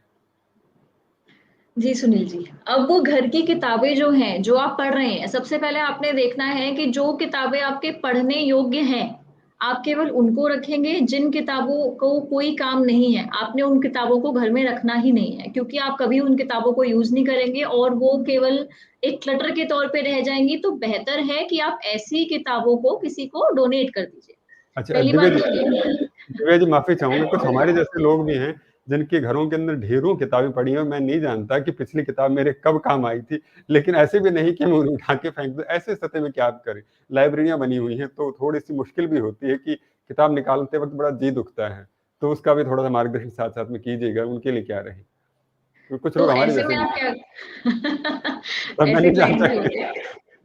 जी, सुनील जी। अब वो घर की किताबें जो हैं, जो आप पढ़ रहे हैं, सबसे पहले आपने देखना है कि जो किताबें आपके पढ़ने योग्य हैं, आप केवल उनको रखेंगे। जिन किताबों को कोई काम नहीं है, आपने उन किताबों को घर में रखना ही नहीं है, क्योंकि आप कभी उन किताबों को यूज़ नहीं करेंगे और वो केवल एक क्लटर के तौर पे रह जाएँगी। तो बेहतर है कि आप ऐसी किताबों को किसी को डोनेट कर दीजिए। अच्छा, पहली बात तो ये। दिव्या जी माफ़ी चाहूँगा, कुछ हमारे जैसे लोग भी हैं, जिनके घरों के अंदर ढेरों किताबें पड़ी हैं, मैं नहीं जानता कि पिछली किताब मेरे कब काम आई थी, लेकिन ऐसे भी नहीं कि मैं उन्हें उठा के फेंक दूँ, ऐसे स्थिति में क्या आप करें? लाइब्रेरियाँ बनी हुई हैं, तो थोड़ी-सी मुश्किल भी होती है कि किताब निकालते वक़्त बड़ा जी दुखता है, तो उसका भी थोड़ा-सा मार्गदर्शन साथ-साथ में कीजिएगा, उनके लिए क्या रहे? तो कुछ लोग तो हमारे ऐसे जैसे में भी आप क्या अब मैं ऐसे नहीं जानता क्लाइंट्स होते हैं।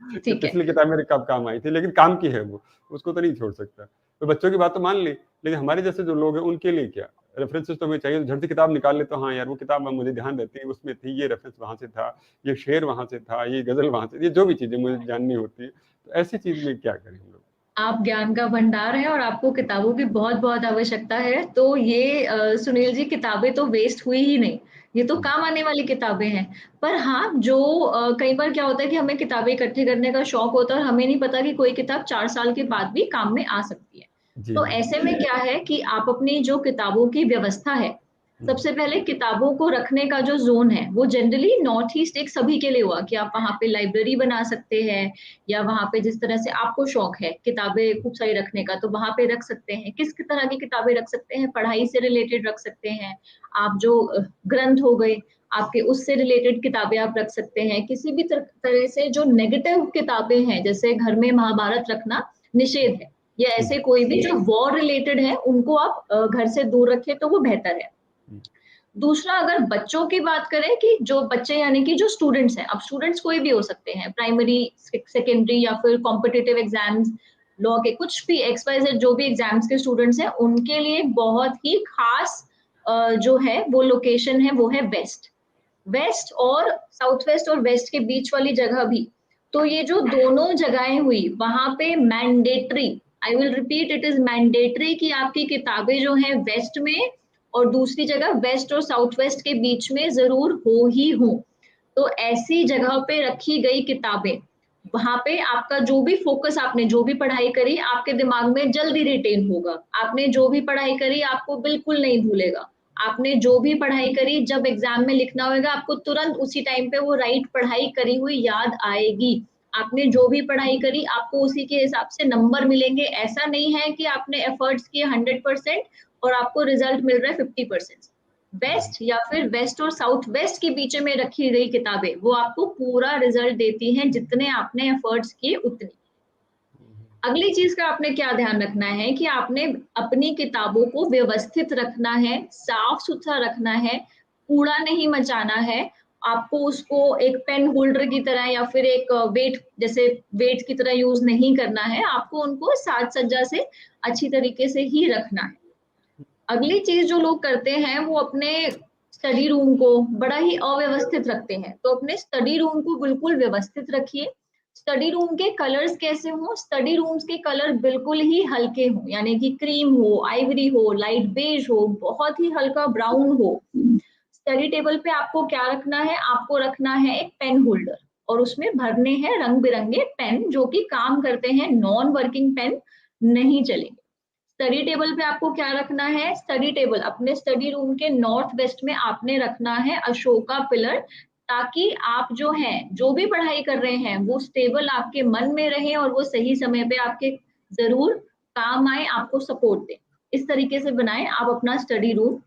कि ठीक है। पिछली किताब मेरे कब काम आई थी, लेकिन काम की है वो, उसको तो नहीं छोड़ सकता। तो बच्चों की बात तो मान ली, लेकिन हमारे जैसे जो लोग हैं उनके लिए क्या? रेफरेंसेस तो हमें चाहिए, झट से किताब निकाल ले तो हाँ यार, वो किताब अब मुझे ध्यान रहती है, उसमें थी, ये रेफरेंस वहाँ से था, ये शेर वहाँ से था, ये गज़ल वहाँ से, ये जो भी चीज़ें मुझे जाननी होती है, तो ऐसी चीज़ में क्या करें हम लोग? आप ज्ञान का भंडार हैं और आपको किताबों की बहुत-बहुत आवश्यकता है, तो ये सुनील जी, किताबें तो वेस्ट हुई ही नहीं, ये तो हुँ, काम आने वाली किताबें हैं। पर हाँ, जो कई बार क्या होता है कि हमें किताबें इकट्ठे करने का शौक होता है और हमें नहीं पता कि कोई किताब 4 साल के बाद भी काम में आ सकती है। जी, तो जी। ऐसे में क्या है कि आप अपनी जो किताबों की व्यवस्था है, हुँ, सबसे पहले किताबों को रखने का जो ज़ोन है, वो जनरली नॉर्थ ईस्ट एक सभी के लिए हुआ कि आप वहाँ पे लाइब्रेरी बना सकते हैं या वहाँ पे जिस तरह से आपको शौक है किताबें खूब सारी रखने का, तो वहाँ पे रख सकते हैं। किस तरह की किताबें रख सकते हैं? पढ़ाई से रिलेटेड रख सकते हैं। आप जो ग्रंथ हो गए, आपके उससे रिलेटेड किताबें आप रख सकते हैं। किसी भी तरह से जो नेगेटिव किताबें हैं, जैसे घर में महाभारत रखना निषेध है, या हुँ, ऐसे कोई भी जो वॉर रिलेटेड है, उनको आप घर से दूर रखें तो वो बेहतर है। हुँ, दूसरा, अगर बच्चों की बात करें कि जो बच्चे यानी कि जो स्टूडेंट्स हैं, अब स्टूडेंट्स कोई भी हो सकते हैं, प्राइमरी, सेकेंडरी या फिर कॉम्पिटिटिव एग्जाम्स, लॉ के कुछ भी XYZ जो भी एग्जाम्स के स्टूडेंट्स हैं, उनके लिए बहुत ही खास जो है वो लोकेशन है, वो है वेस्ट। वेस्ट और साउथ वेस्ट और वेस्ट के बीच वाली जगह भी। तो ये जो दोनों जगहें हुई, वहाँ पे mandatory, I will repeat, it is mandatory कि आपकी किताबें जो हैं वेस्ट में और दूसरी जगह वेस्ट और साउथ वेस्ट के बीच में ज़रूर हो ही हों। तो ऐसी जगह पे रखी गई किताबें, वहाँ पे आपका जो भी फ़ोकस, आपने जो भी पढ़ाई करी, आपके दिमाग में जल्दी रिटेन होगा। आपने जो भी पढ़ाई करी, आपको बिल्कुल नहीं भूलेगा। आपने जो भी पढ़ाई करी, जब एग्ज़ाम में लिखना होगा, आपको तुरंत उसी टाइम पे वो राइट पढ़ाई करी हुई याद आएगी। आपने जो भी पढ़ाई करी, आपको उसी के हिसाब से नंबर मिलेंगे। ऐसा नहीं है कि आपने एफर्ट्स किए 100% और आपको रिज़ल्ट मिल रहा है 50%। हुँ, वेस्ट या फिर वेस्ट और साउथ वेस्ट के बीच में रखी गई किताबें, वो आपको पूरा रिज़ल्ट देती हैं, जितने आपने एफर्ट्स किए उतने। हुँ, अगली चीज़ का आपने क्या ध्यान रखना है कि आपने अपनी किताबों को व्यवस्थित रखना है, साफ-सुथरा रखना है, कूड़ा नहीं मचाना है। आपको उसको एक पेन होल्डर की तरह या फिर एक वेट, जैसे वेट की तरह यूज़ नहीं करना है। आपको उनको साज-सज्जा से अच्छी तरीके से ही रखना है। अगली चीज़ जो लोग करते हैं, वो अपने स्टडी रूम को बड़ा ही अव्यवस्थित रखते हैं। तो अपने स्टडी रूम को बिल्कुल व्यवस्थित रखिए। स्टडी रूम के कलर्स कैसे हों? स्टडी रूम्स के कलर बिल्कुल ही हल्के हों, यानी कि क्रीम हो, आइवरी हो, लाइट बेज हो, बहुत ही हल्का ब्राउन हो। स्टडी टेबल पे आपको क्या रखना है? आपको रखना है एक पेन होल्डर और उसमें भरने हैं रंग-बिरंगे पेन, जो कि काम करते हैं, नॉन वर्किंग पेन नहीं चलेंगे। स्टडी टेबल पे आपको क्या रखना है, स्टडी टेबल अपने स्टडी रूम के नॉर्थ वेस्ट में आपने रखना है अशोका पिलर, ताकि आप जो है जो भी पढ़ाई कर रहे हैं वो स्टेबल आपके मन में रहे और वो सही समय पे आपके जरूर काम आए, आपको सपोर्ट दे। इस तरीके से बनाए आप अपना स्टडी रूम।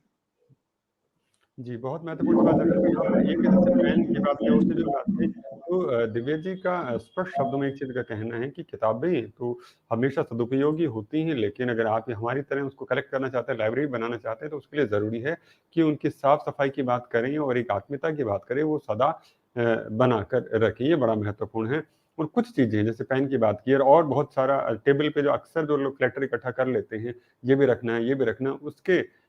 जी, बहुत महत्वपूर्ण बात दर्शकों यहाँ पर एक जैसे पेन की बात की और से जो बात थी, तो दिव्या जी का स्पष्ट शब्दों में एक चीज़ का कहना है कि किताबें तो हमेशा सदुपयोगी होती हैं, लेकिन अगर आप हमारी तरह उसको कलेक्ट करना चाहते हैं, लाइब्रेरी बनाना चाहते हैं, तो उसके लिए ज़रूरी है कि उनकी साफ-सफाई की बात करें और एक आत्मीयता की बात करें, वो सदा बनाकर रखें, ये बड़ा महत्वपूर्ण है। और कुछ चीज़ें हैं, जैसे पेन की बात की और बहुत सारा टेबल पे जो अक्सर जो लोग क्लटर इकट्ठा कर लेते हैं, ये भी रखना है, ये भी रखना है, उसके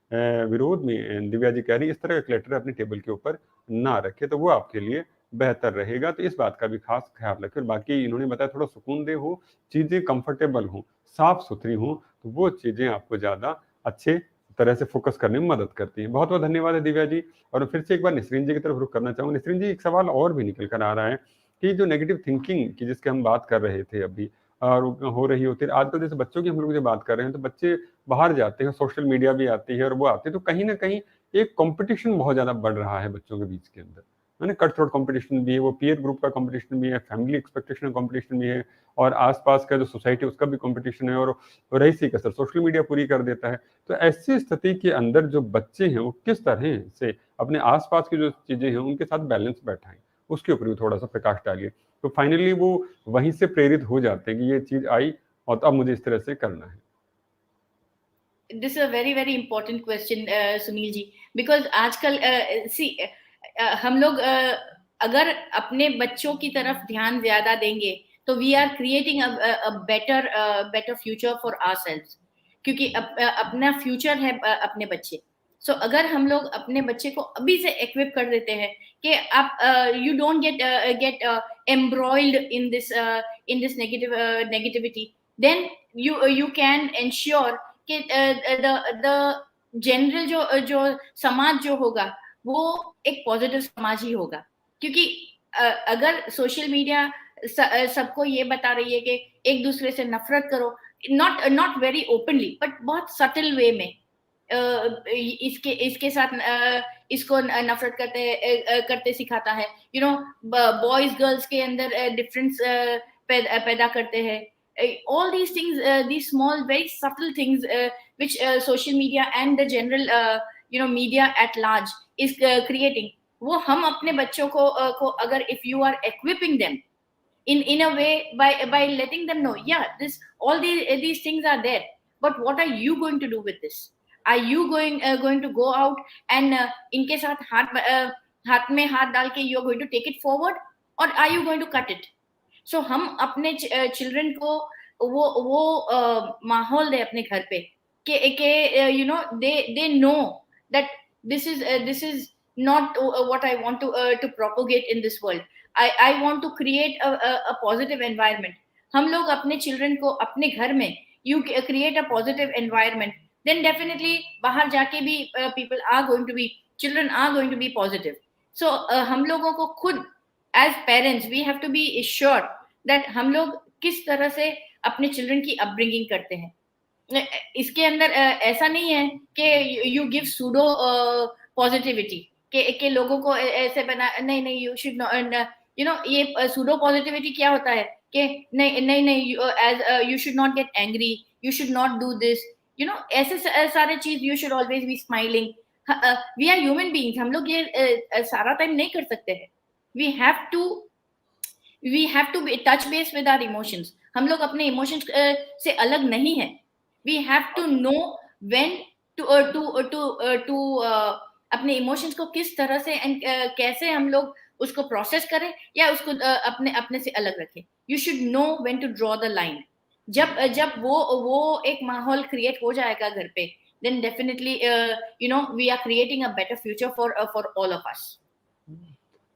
विरोध में दिव्या जी कह रही है इस तरह का क्लटर अपने टेबल के ऊपर ना रखे, तो वो आपके लिए बेहतर रहेगा। तो इस बात का भी खास ख्याल रखें। और बाकी इन्होंने बताया थोड़ा सुकूनदेह हो, चीज़ें कंफर्टेबल हों, साफ-सुथरी हों, तो वो चीज़ें आपको ज़्यादा अच्छे तरह से फ़ोकस करने में मदद करती हैं। बहुत-बहुत धन्यवाद है दिव्या जी। और फिर से एक बार निसरीन जी की तरफ रुख करना चाहूँगा। निसरीन जी, एक सवाल और भी निकल कर आ रहा है कि जो नेगेटिव थिंकिंग की जिसकी हम बात कर रहे थे अभी और हो रही होती है, आजकल जैसे बच्चों की हम लोग जो बात कर रहे हैं, तो बच्चे बाहर जाते हैं, सोशल मीडिया भी आती है और वो आते हैं, तो कहीं न कहीं एक कॉम्पिटिशन बहुत ज़्यादा बढ़ रहा है बच्चों के बीच के अंदर, है ना? कट थ्रोट कॉम्पिटिशन भी है, वो पीयर ग्रुप का कॉम्पिटिशन भी है, फैमिली एक्सपेक्टेशन का कॉम्पिटिशन भी है और आस-पास का जो सोसाइटी है उसका भी कॉम्पिटिशन है और रईसी कसर सोशल मीडिया पूरी कर देता है। तो ऐसी स्थिति के अंदर जो बच्चे हैं, वो किस तरह से अपने आस-पास की जो चीज़ें हैं, उनके साथ बैलेंस बैठाएँ? उसके ऊपर भी थोड़ा-सा प्रकाश डालिए। तो फाइनली वो वहीं से प्रेरित हो जाते हैं कि ये चीज़ आई और अब मुझे इस तरह से करना है। This is a very very important question, Sunil ji, because आजकल हम लोग अगर अपने बच्चों की तरफ ध्यान ज्यादा देंगे तो we are creating better future for ourselves, क्योंकि अपना फ्यूचर है अपने बच्चे। सो अगर हम लोग अपने बच्चे को अभी से इक्विप कर देते हैं कि आप you don't get embroiled in this negativity, then you can ensure कि द जनरल जो समाज जो होगा वो एक पॉजिटिव समाज ही होगा। क्योंकि अगर सोशल मीडिया सबको ये बता रही है कि एक दूसरे से नफरत करो, नॉट वेरी ओपनली बट बहुत सटल वे में, इसके साथ इसको नफरत करते सिखाता है, बॉयज गर्ल्स के अंदर डिफरेंस पैदा करते हैं। All these things, these small very subtle things which social media and the general media at large is creating, वो हम अपने बच्चों को अगर if you are equipping them in a way by letting them know, yeah, this all these things are there, but what are you going to do with this? Are you going to go out and इनके साथ हाथ में हाथ डाल के you're going to take it forward, or are you going to cut it? सो हम अपने children को वो माहौल दे अपने घर पे कि they know that this is not what I want to propagate in this world. I want to create a positive environment. हम लोग अपने चिल्ड्रन को अपने घर में you create a positive environment, then definitely बाहर जाके भी children are going to be positive. So हम लोगों को खुद as parents we have to be sure that हम लोग किस तरह से अपने चिल्ड्रन की अपब्रिंगिंग करते हैं। इसके अंदर ऐसा नहीं है कि यू गिव सूडो पॉजिटिविटी के लोगों को ऐसे बना, नहीं यू शुड नॉट, ये सूडो पॉजिटिविटी क्या होता है कि नहीं you should not get angry, you should not do this, ऐसे सारे चीज, you should always be smiling. We are human beings, हम लोग ये सारा टाइम नहीं कर सकते हैं। we have to be touch base with our emotions। हम लोग अपने emotions से अलग नहीं है। we have to know when to अपने emotions को किस तरह से कैसे हम लोग उसको प्रोसेस करें या उसको अपने से अलग रखें। you should know when to draw the line। जब वो एक माहौल क्रिएट हो जाएगा घर पे, then definitely we are creating a better future for all of us।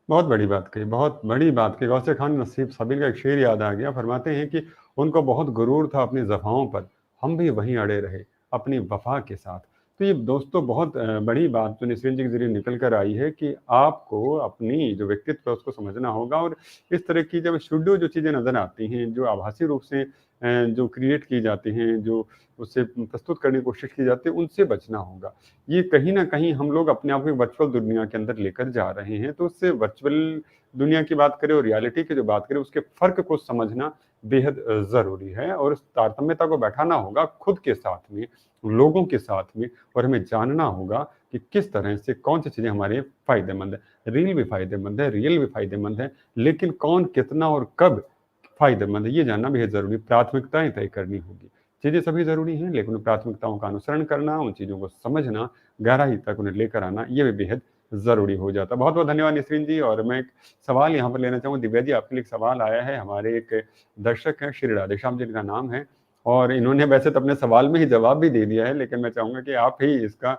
बहुत बड़ी बात कही, बहुत बड़ी बात कही। गौसे खान नसीब साबिर का एक शेर याद आ गया, फरमाते हैं कि उनको बहुत गुरूर था अपनी ज़फ़ाओं पर, हम भी वहीं अड़े रहे अपनी वफ़ा के साथ। तो ये दोस्तों बहुत बड़ी बात जो निसरीन जी के जरिए निकल कर आई है कि आपको अपनी जो व्यक्तित्व है उसको समझना होगा, और इस तरह की जब स्टूडियो जो चीज़ें नज़र आती हैं, जो आभासी रूप से जो क्रिएट की जाती हैं, जो उससे प्रस्तुत करने की कोशिश की जाती है, उनसे बचना होगा। ये कहीं न कहीं हम लोग अपने आप को वर्चुअल दुनिया के अंदर लेकर जा रहे हैं, तो उससे वर्चुअल दुनिया की बात करें और रियलिटी की जो बात करें, उसके फ़र्क को समझना बेहद ज़रूरी है, और उस तारतम्यता को बैठाना होगा खुद के साथ में, लोगों के साथ में, और हमें जानना होगा कि किस तरह से कौन-सी चीज़ें हमारे लिए फ़ायदेमंद है। रील भी फ़ायदेमंद है, रियल भी फ़ायदेमंद है, लेकिन कौन, कितना और कब फ़ायदेमंद है, ये जानना बेहद ज़रूरी। प्राथमिकताएँ तय करनी होगी। चीज़ें सभी ज़रूरी हैं, लेकिन उन प्राथमिकताओं का अनुसरण करना, उन चीज़ों को समझना, गहराई तक उन्हें लेकर आना, ये भी बेहद ज़रूरी हो जाता है। बहुत-बहुत धन्यवाद निसरीन जी। और मैं एक सवाल यहाँ पर लेना चाहूँगा। दिव्या जी, आपके लिए एक सवाल आया है। हमारे एक दर्शक हैं, श्री राधेश्याम जी इनका नाम है, और इन्होंने वैसे तो अपने सवाल में ही जवाब भी दे दिया है, लेकिन मैं चाहूँगा कि आप ही इसका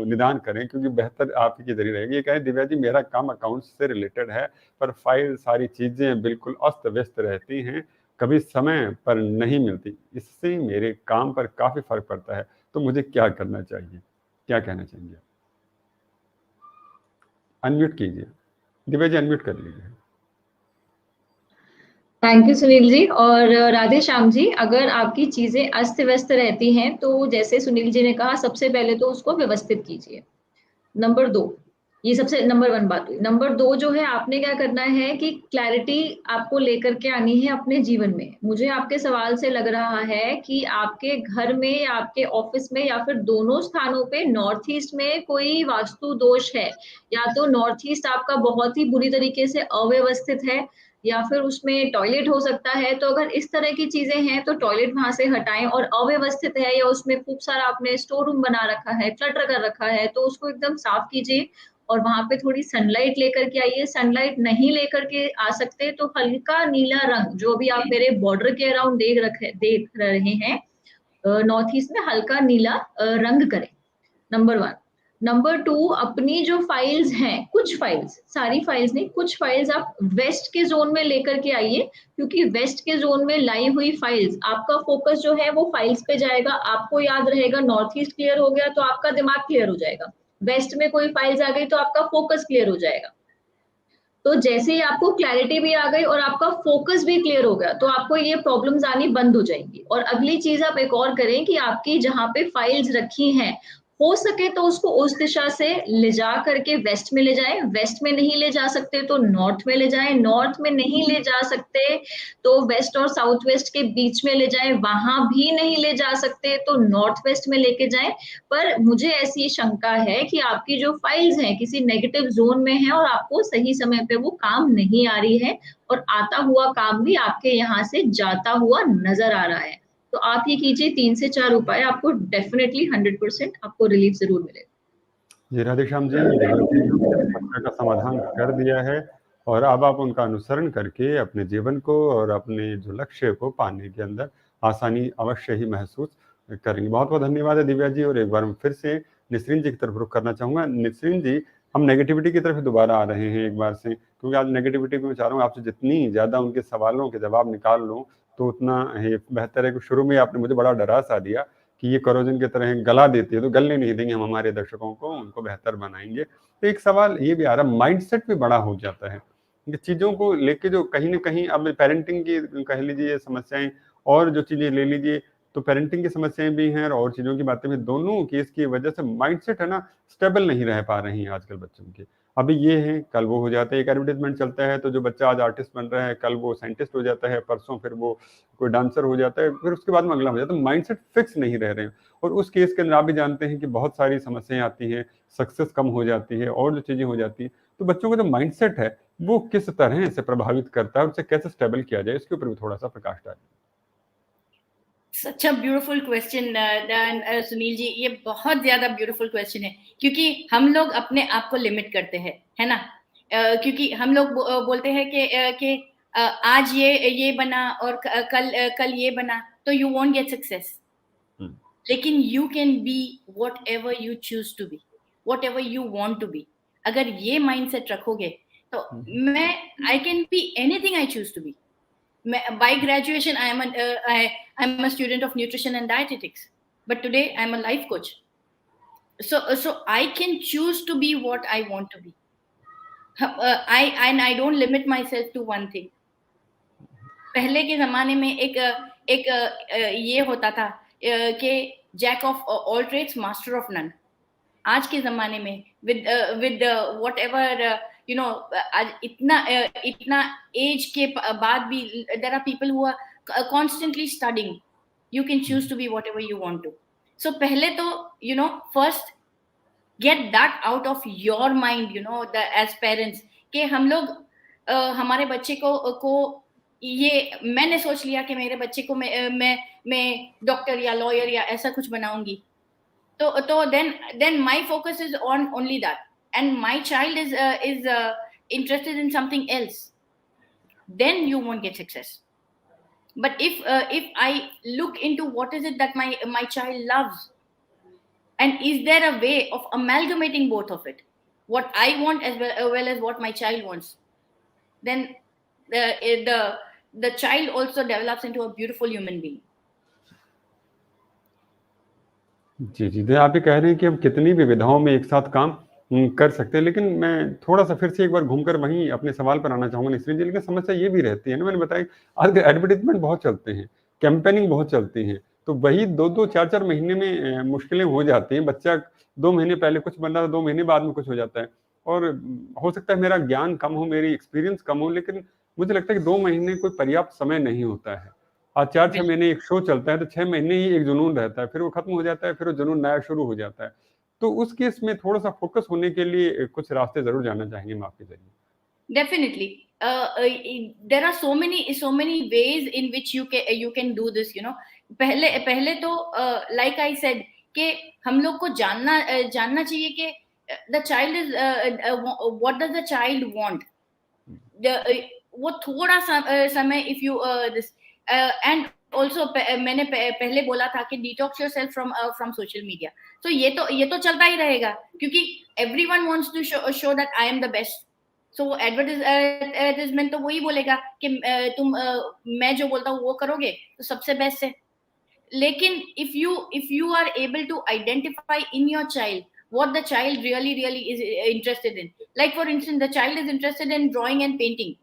निदान करें, क्योंकि बेहतर आप ही के ज़रिए रहेगी। ये कहें, दिव्या जी मेरा काम अकाउंट्स से रिलेटेड है, पर फाइल सारी चीज़ें बिल्कुल अस्त-व्यस्त रहती हैं, कभी समय पर नहीं मिलती। इससे मेरे काम पर काफ़ी फ़र्क पड़ता है, तो मुझे क्या करना चाहिए? क्या कहना चाहेंगे आप? अनम्यूट कीजिए। दिव्या जी अनम्यूट कर लीजिए। Thank you Sunil ji. और राधे श्याम जी, अगर आपकी चीजें अस्त व्यस्त रहती हैं तो जैसे सुनील जी ने कहा, सबसे पहले तो उसको व्यवस्थित कीजिए। नंबर 2, ये सबसे नंबर 1 बात हुई। नंबर 2 जो है, आपने क्या करना है कि क्लैरिटी आपको लेकर के आनी है अपने जीवन में। मुझे आपके सवाल से लग रहा है कि आपके घर में या आपके ऑफिस में या फिर दोनों स्थानों पे नॉर्थ ईस्ट में कोई वास्तु दोष है, या तो नॉर्थ ईस्ट आपका बहुत ही बुरी तरीके से अव्यवस्थित है, या फिर उसमें टॉयलेट हो सकता है। तो अगर इस तरह की चीजें हैं तो टॉयलेट वहां से हटाएं, और अव्यवस्थित है या उसमें खूब सारा आपने स्टोर रूम बना रखा है, क्लटर कर रखा है, तो उसको एकदम साफ कीजिए और वहां पे थोड़ी सनलाइट लेकर के आइए। सनलाइट नहीं लेकर के आ सकते तो हल्का नीला रंग, जो भी आप मेरे बॉर्डर के अराउंड देख रहे हैं, नॉर्थ ईस्ट में हल्का नीला रंग करें। नंबर 1। नंबर 2, अपनी जो फाइल्स हैं, कुछ फाइल्स, सारी फाइल्स नहीं, कुछ फाइल्स आप वेस्ट के जोन में लेकर के आइए, क्योंकि वेस्ट के जोन में लाई हुई फाइल्स, आपका फोकस जो है वो फाइल्स पे जाएगा। आपको याद रहेगा, नॉर्थ ईस्ट क्लियर हो गया तो आपका दिमाग क्लियर हो जाएगा। वेस्ट में कोई फाइल्स आ गई तो आपका फोकस क्लियर हो जाएगा। तो जैसे ही आपको क्लैरिटी भी आ गई और आपका फोकस भी क्लियर हो गया, तो आपको ये प्रॉब्लम्स आनी बंद हो जाएंगी। और अगली चीज आप एक और करें कि आपकी जहां पे फाइल्स रखी हैं, हो सके तो उसको उस दिशा से ले जा करके वेस्ट में ले जाएं। वेस्ट में नहीं ले जा सकते तो नॉर्थ में ले जाएं। नॉर्थ में नहीं ले जा सकते तो वेस्ट और साउथ वेस्ट के बीच में ले जाएं। वहां भी नहीं ले जा सकते तो नॉर्थ वेस्ट में लेके जाएं। पर मुझे ऐसी शंका है कि आपकी जो फाइल्स हैं किसी नेगेटिव जोन में है और आपको सही समय पे वो काम नहीं आ रही है, और आता हुआ काम भी आपके यहाँ से जाता हुआ नजर आ रहा है। तो आप ये कीजिए, 3 से 4 उपाय, आपको डेफिनेटली 100% आपको रिलीफ जरूर मिलेगा। जी राधेश्याम जी, दिव्या जी ने अपने समस्या का समाधान कर दिया है, और अब आप उनका अनुसरण करके अपने जीवन को और अपने जो लक्ष्य को पाने के अंदर आसानी अवश्य ही महसूस करेंगे। बहुत बहुत धन्यवाद है दिव्या जी। और एक बार मैं फिर से निसरीन जी की तरफ रुख करना चाहूँगा। निसरीन जी, हम नेगेटिविटी की तरफ दोबारा आ रहे हैं एक बार से, क्योंकि आज नेगेटिविटी को मैं चाह रहा हूँ आपसे जितनी ज़्यादा उनके सवालों के जवाब निकाल लूँ तो उतना ही बेहतर है। कि शुरू में आपने मुझे बड़ा डरा सा दिया कि ये करोजन की तरह गला देती है, तो गलने नहीं देंगे हम हमारे दर्शकों को, उनको बेहतर बनाएंगे। तो एक सवाल ये भी आ रहा है, माइंडसेट भी बड़ा हो जाता है ये चीज़ों को लेके, जो कहीं ना कहीं अब पेरेंटिंग की कह लीजिए समस्याएं, और जो चीज़ें ले लीजिए, तो पेरेंटिंग की समस्याएं भी हैं और चीज़ों की बातें भी, दोनों केस की वजह से माइंडसेट है ना, स्टेबल नहीं रह पा रही हैं आजकल बच्चों के। अभी ये है, कल वो हो जाता है। एक एडवर्टाइजमेंट चलता है तो जो बच्चा आज आर्टिस्ट बन रहा है, कल वो साइंटिस्ट हो जाता है, परसों फिर वो कोई डांसर हो जाता है, फिर उसके बाद में अगला हो जाता है। माइंडसेट फिक्स नहीं रह रहे हैं। और उस केस के अंदर आप भी जानते हैं कि बहुत सारी समस्याएं आती हैं, सक्सेस कम हो जाती है और जो चीज़ें हो जाती हैं। तो बच्चों का जो माइंडसेट है वो किस तरह से प्रभावित करता है, उसे कैसे स्टेबल किया जाए, इसके ऊपर भी थोड़ा सा प्रकाश डालें। सच a beautiful question Sunil ji, ये बहुत ज्यादा ब्यूटीफुल क्वेश्चन है, क्योंकि हम लोग अपने आप को लिमिट करते हैं, है ना। क्योंकि हम लोग बोलते हैं कि आज ये बना और कल ये बना, तो यू वोंट गेट सक्सेस। लेकिन you can be whatever you choose to be, whatever you want to be. अगर ये माइंडसेट रखोगे तो मैं I can be anything I choose to be. By graduation, I'm a student of nutrition and dietetics, but today I'm a life coach. so I can choose to be what I want to be. I don't limit myself to one thing. पहले के जमाने में एक ये होता था कि jack of all trades master of none. आज के जमाने में विद व्हाटएवर यू नो, आज इतना एज के बाद भी there are people who are constantly studying. You can choose to be whatever you want to. So पहले तो you know first get that out of your mind, you know, as parents, कि हम लोग हमारे बच्चे को ये मैंने सोच लिया कि मेरे बच्चे को मैं डॉक्टर या लॉयर या ऐसा कुछ बनाऊंगी. तो then my focus is on only that, and my child is interested in something else, then you won't get success. But if I look into what is it that my child loves, and is there a way of amalgamating both of it, what I want as well as what my child wants, then the child also develops into a beautiful human being. जी जी, आप ये कह रहे हैं कि हम कितनी विविधाओं में एक साथ काम कर सकते हैं, लेकिन मैं थोड़ा सा फिर से एक बार घूमकर वहीं अपने सवाल पर आना चाहूंगा निसरीन जी. लेकिन समस्या ये भी रहती है ना, मैंने बताया आज एडवर्टीजमेंट बहुत चलते हैं, कैंपेनिंग बहुत चलती है, तो वही 2-2, 4-4 महीने में मुश्किलें हो जाती हैं. बच्चा 2 महीने पहले कुछ बन रहा था, 2 महीने बाद में कुछ हो जाता है. और हो सकता है मेरा ज्ञान कम हो, मेरी एक्सपीरियंस कम हो, लेकिन मुझे लगता है कि 2 महीने कोई पर्याप्त समय नहीं होता है. आज 4-6 महीने एक शो चलता है, तो 6 महीने ही एक जुनून रहता है, फिर वो खत्म हो जाता है, फिर वो जुनून नया शुरू हो जाता है. तो उस केस में थोड़ा सा फोकस होने के लिए कुछ रास्ते जरूर जानना चाहेंगे हम आपके जरिए. Definitely. There are so many ways in which you can do this, you know. पहले तो like I said कि हम लोग को जानना चाहिए कि the child is what does the child want. वो थोड़ा समय if you this and also मैंने पहले बोला था कि detox yourself from social media. So ये तो चलता ही रहेगा, क्योंकि everyone wants to show that I am the best. So advertisement तो वही बोलेगा कि तुम मैं जो बोलता हूँ वो करोगे तो सबसे बेस्ट है. लेकिन if you are able to identify in your child what the child really is interested in, like for instance the child is interested in drawing and painting.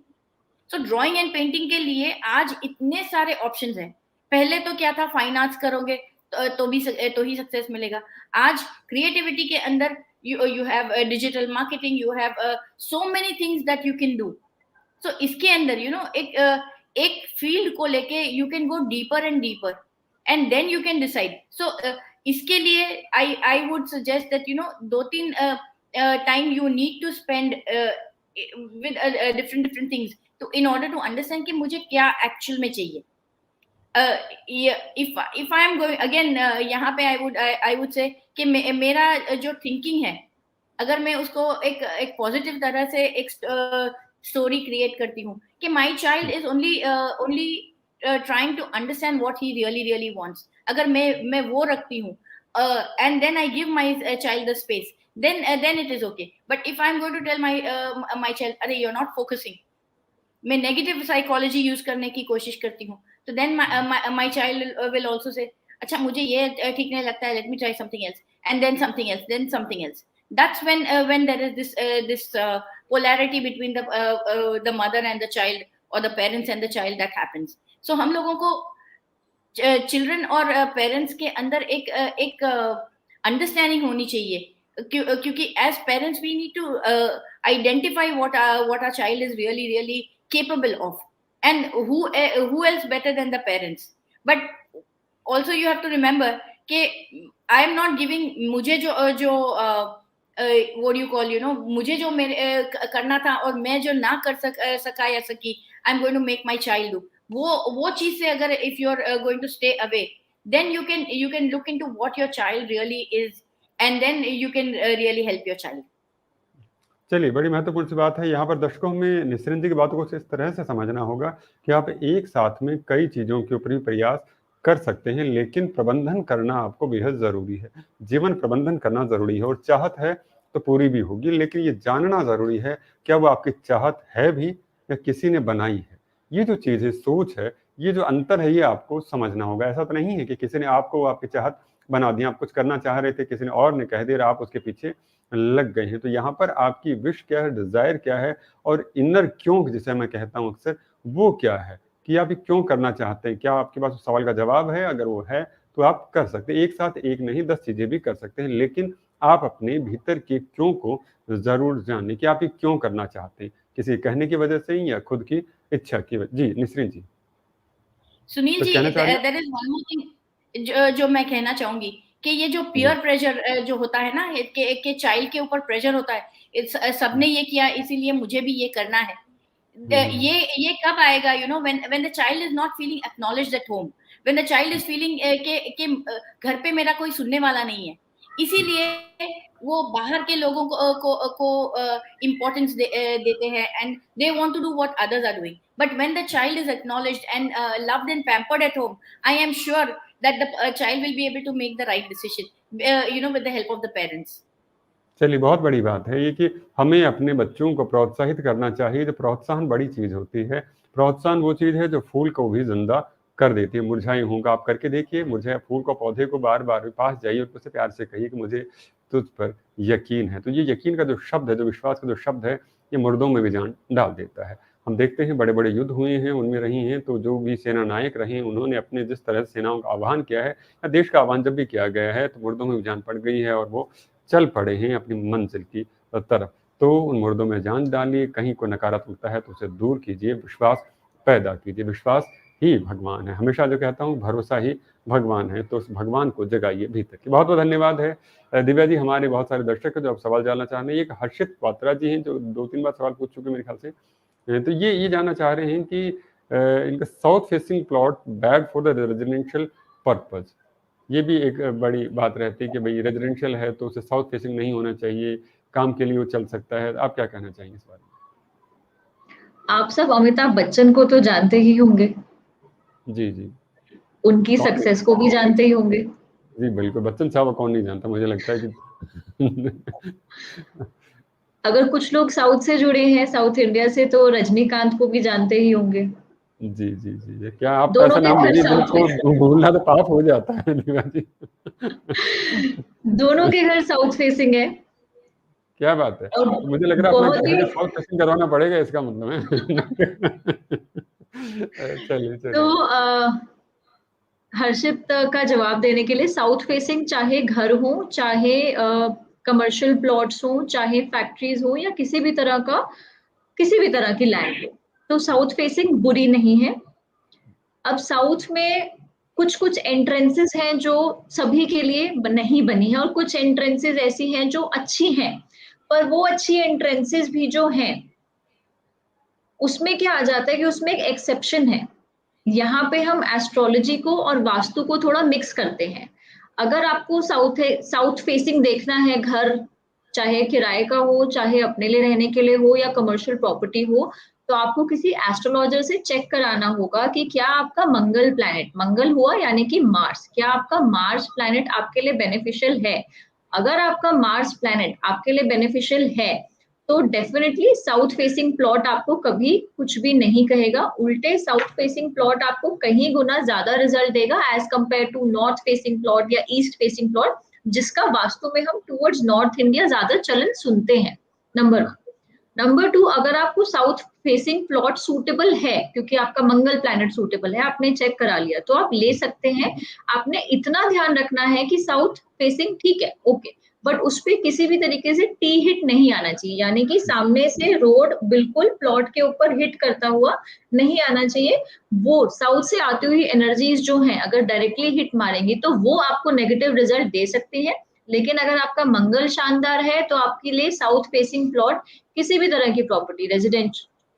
So drawing and painting के लिए आज इतने सारे options हैं. पहले तो क्या था, फाइन आर्ट्स करोगे तो ही सक्सेस मिलेगा. आज क्रिएटिविटी के अंदर you have digital marketing, you have so many things that you can do. So इसके अंदर you know एक फील्ड को लेके you can go deeper and deeper, and then you can decide. So इसके लिए I would suggest that you know 2-3 time you need to spend with different things to in order to understand कि मुझे क्या actual में चाहिए. If I am going again यहाँ पे I would say कि मेरा जो थिंकिंग है, अगर मैं उसको एक पॉजिटिव तरह से एक स्टोरी क्रिएट करती हूँ कि my child is only trying to understand what he really wants, अगर मैं वो रखती हूँ and then I give my child the space, then it is okay. But if I'm going to tell my child अरे you're not focusing, मैं negative psychology use करने की कोशिश करती हूँ, तो then my child will also say अच्छा मुझे ये ठीक नहीं लगता है, let me try something else, and then something else, then something else. That's when there is this polarity between the mother and the child, or the parents and the child, that happens. So हम लोगों को children और parents के अंदर एक understanding होनी चाहिए, क्योंकि as parents we need to identify what our child is really capable of, and who else better than the parents. But also you have to remember कि I am not giving मुझे जो what do you call, you know, मुझे जो मेरे करना था और मैं जो ना कर सका या सकी, I'm going to make my child do वो चीज से अगर if you're going to stay away, then you can look into what your child really is, and then you can really help your child. चलिए, बड़ी महत्वपूर्ण सी बात है. यहाँ पर दर्शकों में निसरीन जी की बातों को इस तरह से समझना होगा कि आप एक साथ में कई चीज़ों के ऊपर भी प्रयास कर सकते हैं, लेकिन प्रबंधन करना आपको बेहद ज़रूरी है. जीवन प्रबंधन करना ज़रूरी है, और चाहत है तो पूरी भी होगी, लेकिन ये जानना ज़रूरी है क्या वो आपकी चाहत है भी या किसी ने बनाई है. ये जो चीज़ है, सोच है, ये जो अंतर है, ये आपको समझना होगा. ऐसा तो नहीं है कि किसी ने आपको आपकी चाहत बना दिया, आप कुछ करना चाह रहे थे, किसी ने और ने कह दिया, आप उसके पीछे लग गए हैं। तो यहाँ पर आपकी विश क्या है, डिजायर क्या है, और इनर क्यों जिसे मैं कहता हूँ अक्सर, वो क्या है कि आप ये क्यों करना चाहते हैं। क्या आपके पास उस सवाल का जवाब है? अगर वो है तो आप कर सकते हैं। एक साथ एक नहीं 10 चीजें भी कर सकते हैं, लेकिन आप अपने भीतर के क्यों को जरूर जाने कि आप ये क्यों करना चाहते हैं, किसी कहने की वजह से ही या खुद की इच्छा की वजह। जी निसरीन जी सुनील कुछ जी, कहना चाह रहे हैं? There is one more thing जो मैं कहना चाहूंगी कि ये जो जी पीयर प्रेशर जो होता है ना, के चाइल्ड के ऊपर प्रेशर होता है, सबने ये किया इसीलिए मुझे भी ये करना है। हम्म, ये कब आएगा, you know, when the child is not feeling acknowledged at home, when the child is feeling के घर पे मेरा कोई सुनने वाला नहीं है, इसीलिए वो बाहर के लोगों को इम्पोर्टेंस देते हैं, and they want to do what others are doing. But when the child is acknowledged and loved and pampered at home, I am sure that the child will be able to make the right decision, with the help of the parents. चलिए बहुत बड़ी बात है ये कि हमें अपने बच्चों को प्रोत्साहित करना चाहिए। जो प्रोत्साहन बड़ी चीज होती है, प्रोत्साहन वो चीज है जो फूल को भी जिंदा कर देती है। मुरझाए होगा, आप करके देखिए, मुरझाए फूल को, पौधे को बार बार पास जाइए और उससे प्यार से कहिए कि मुझे तुझ पर यकीन है। तो ये यकीन का जो शब्द है, जो विश्वास का जो शब्द है, ये मुर्दों में भी जान डाल देता है। हम देखते हैं बड़े बड़े युद्ध हुए हैं, उनमें रही हैं, तो जो भी सेना नायक रहे हैं, उन्होंने अपने जिस तरह से सेनाओं का आह्वान किया है, या देश का आह्वान जब भी किया गया है, तो मुर्दों में भी जान पड़ गई है और वो चल पड़े हैं अपनी मंजिल की तरफ। तो उन मुर्दों में जान डालिए, कहीं को नकारात्मकता है तो उसे दूर कीजिए, विश्वास पैदा कीजिए। विश्वास ही भगवान है, हमेशा जो कहता हूँ, भरोसा ही भगवान है। तो उस भगवान को जगाइए भीतर की। बहुत बहुत धन्यवाद है दिव्या जी। हमारे बहुत सारे दर्शक हैं जो अब सवाल जानना चाह रहे हैं। एक हर्षित पात्रा जी हैं जो 2-3 बार सवाल पूछ चुके मेरे ख्याल से। तो ये जानना चाह रहे हैं कि इनका south facing plot bad for the residential purpose. ये भी एक बड़ी बात रहती है कि भाई रेजिडेंशियल है तो उसे साउथ फेसिंग नहीं होना चाहिए, काम के लिए वो चल सकता है। आप क्या कहना चाहेंगे इस बारे में? आप सब अमिताभ बच्चन को तो जानते ही होंगे, जी जी। उनकी कौन नहीं? सक्सेस को भी जानते ही होंगे। जी बिल्कुल, बच्चन साहब को कौन नहीं जानता, मुझे लगता है कि अगर कुछ लोग साउथ से जुड़े हैं, साउथ इंडिया से, तो रजनीकांत को भी जानते ही होंगे। जी जी जी। ये क्या आपका दोनों ऐसा के नाम घर लीजिए साउथ में जिनको भूलना तो पाप हो जाता है दिव्या जी। दोनों के घर साउथ फेसिंग है। क्या बात है, और तो मुझे लग रहा है अपना बहुत घर ही का साउथ फेसिंग करवाना पड़ेगा, इसका मतलब है। चलिए तो चलिए। हर्षित का जवाब देने के लिए, साउथ फेसिंग चाहे घर हो, चाहे कमर्शियल प्लॉट्स हो, चाहे फैक्ट्रीज हो, या किसी भी तरह की लैंड हो, तो साउथ फेसिंग बुरी नहीं है। अब साउथ में कुछ कुछ एंट्रेंसेस हैं जो सभी के लिए नहीं बनी है, और कुछ एंट्रेंसेस ऐसी हैं जो अच्छी हैं। पर वो अच्छी एंट्रेंसेस भी जो हैं, उसमें क्या आ जाता है कि उसमें एक एक्सेप्शन है। यहाँ पे हम एस्ट्रोलॉजी को और वास्तु को थोड़ा मिक्स करते हैं। अगर आपको साउथ फेसिंग देखना है घर, चाहे किराए का हो, चाहे अपने लिए रहने के लिए हो, या कमर्शियल प्रॉपर्टी हो, तो आपको किसी एस्ट्रोलॉजर से चेक कराना होगा कि क्या आपका मंगल प्लैनेट, मंगल हुआ यानी कि मार्स, क्या आपका मार्स प्लैनेट आपके लिए बेनिफिशियल है। अगर आपका मार्स प्लैनेट आपके लिए बेनिफिशियल है, तो डेफिनेटली साउथ फेसिंग प्लॉट आपको कभी कुछ भी नहीं कहेगा। उल्टे साउथ फेसिंग प्लॉट आपको कहीं गुना ज्यादा रिजल्ट देगा as compare to north facing plot या ईस्ट फेसिंग प्लॉट, जिसका वास्तु में हम टूवर्ड्स नॉर्थ इंडिया ज्यादा चलन सुनते हैं। नंबर 1। नंबर 2, अगर आपको साउथ फेसिंग प्लॉट सूटेबल है, क्योंकि आपका मंगल प्लैनेट सूटेबल है, आपने चेक करा लिया, तो आप ले सकते हैं। आपने इतना ध्यान रखना है कि साउथ फेसिंग ठीक है, ओके, बट उस पर किसी भी तरीके से टी हिट नहीं आना चाहिए, यानी कि सामने से रोड बिल्कुल प्लॉट के ऊपर हिट करता हुआ नहीं आना चाहिए। वो साउथ से आती हुई एनर्जीज जो हैं, अगर डायरेक्टली हिट मारेंगी तो वो आपको नेगेटिव रिजल्ट दे सकती है। लेकिन अगर आपका मंगल शानदार है, तो आपके लिए साउथ फेसिंग प्लॉट, किसी भी तरह की प्रॉपर्टी,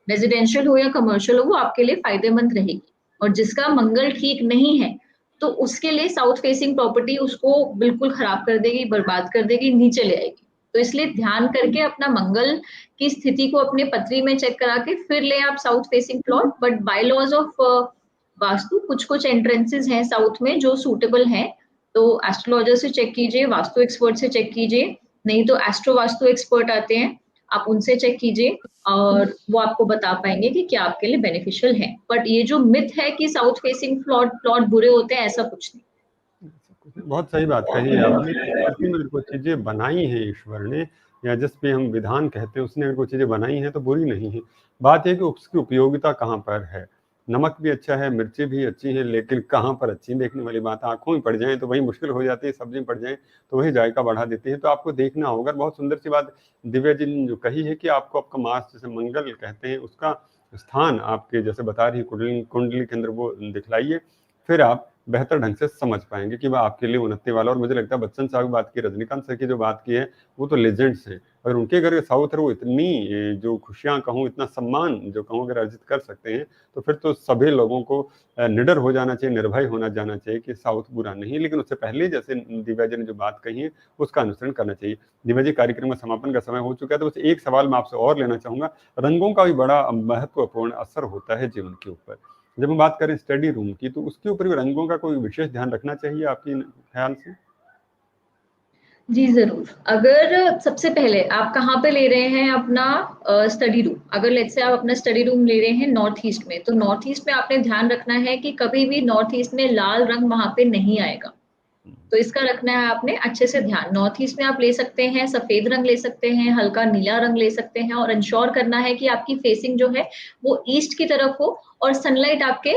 रेजिडेंशियल हो या कमर्शियल हो, वो आपके लिए फायदेमंद रहेगी। और जिसका मंगल ठीक नहीं है, तो उसके लिए साउथ फेसिंग प्रॉपर्टी उसको बिल्कुल खराब कर देगी, बर्बाद कर देगी, नीचे ले आएगी। तो इसलिए ध्यान करके अपना मंगल की स्थिति को अपने पत्री में चेक करा के फिर ले आप south facing plot. But by laws of vastu कुछ कुछ एंट्रेंसेस हैं साउथ में जो सूटेबल हैं, तो एस्ट्रोलॉजर से चेक कीजिए, वास्तु एक्सपर्ट से चेक कीजिए, नहीं तो एस्ट्रो वास्तु एक्सपर्ट आते हैं, आप उनसे चेक कीजिए, और वो आपको बता पाएंगे कि क्या आपके लिए बेनिफिशियल है। बट ये जो मिथ है कि साउथ फेसिंग प्लॉट बुरे होते हैं, ऐसा कुछ नहीं। बहुत सही बात कही आपने। प्रकृति में अगर कोई चीज़ें बनाई हैं ईश्वर ने, या जिस पे हम विधान कहते हैं, उसने अगर कोई चीज़ें बनाई हैं तो बुरी नहीं है। बात ये है कि उसकी उपयोगिता कहाँ पर है। नमक भी अच्छा है, मिर्ची भी अच्छी है, लेकिन कहाँ पर अच्छी है देखने वाली बात है। आँखों में पड़ जाएँ तो वही मुश्किल हो जाती है, सब्ज़ी में पड़ जाएँ तो वही जायका बढ़ा देती है। तो आपको देखना होगा। बहुत सुंदर सी बात दिव्या जी ने जो कही है कि आपको आपका मास, जिसे मंगल कहते हैं, उसका स्थान आपके जैसे बता रही कुंडली कुंडली के अंदर वो दिखलाइए, फिर आप बेहतर ढंग से समझ पाएंगे कि वह आपके लिए उन्नति वाला। और मुझे लगता है बच्चन साहब की बात की, रजनीकांत सर की जो बात की है, वो तो लेजेंड्स हैं। अगर उनके घर साउथ है, वो इतनी जो खुशियां कहूँ, इतना सम्मान जो कहूँ अगर अर्जित कर सकते हैं, तो फिर तो सभी लोगों को निडर हो जाना चाहिए, निर्भय होना जाना चाहिए कि साउथ बुरा नहीं है। लेकिन उससे पहले जैसे दिव्या जी ने जो बात कही है, उसका अनुसरण करना चाहिए। दिव्या जी, कार्यक्रम का समापन का समय हो चुका है, तो बस एक सवाल मैं आपसे और लेना चाहूंगा। रंगों का भी बड़ा महत्वपूर्ण असर होता है जीवन के ऊपर। जब हम बात करें स्टडी रूम की, तो उसके ऊपर भी रंगों का कोई विशेष ध्यान रखना चाहिए आपके ख्याल से? जी, ज़रूर। अगर सबसे पहले आप कहाँ पे ले रहे हैं अपना स्टडी रूम, अगर लेट्स से आप अपना स्टडी रूम ले रहे हैं नॉर्थ ईस्ट में, तो नॉर्थ ईस्ट में आपने ध्यान रखना है कि कभी भी नॉर्थ ईस्ट में लाल रंग वहाँ पे नहीं आएगा। तो इसका रखना है आपने अच्छे से ध्यान। नॉर्थ ईस्ट में आप ले सकते हैं सफ़ेद रंग ले सकते हैं, हल्का नीला रंग ले सकते हैं, और इंश्योर करना है कि आपकी फेसिंग जो है वो ईस्ट की तरफ हो और सनलाइट आपके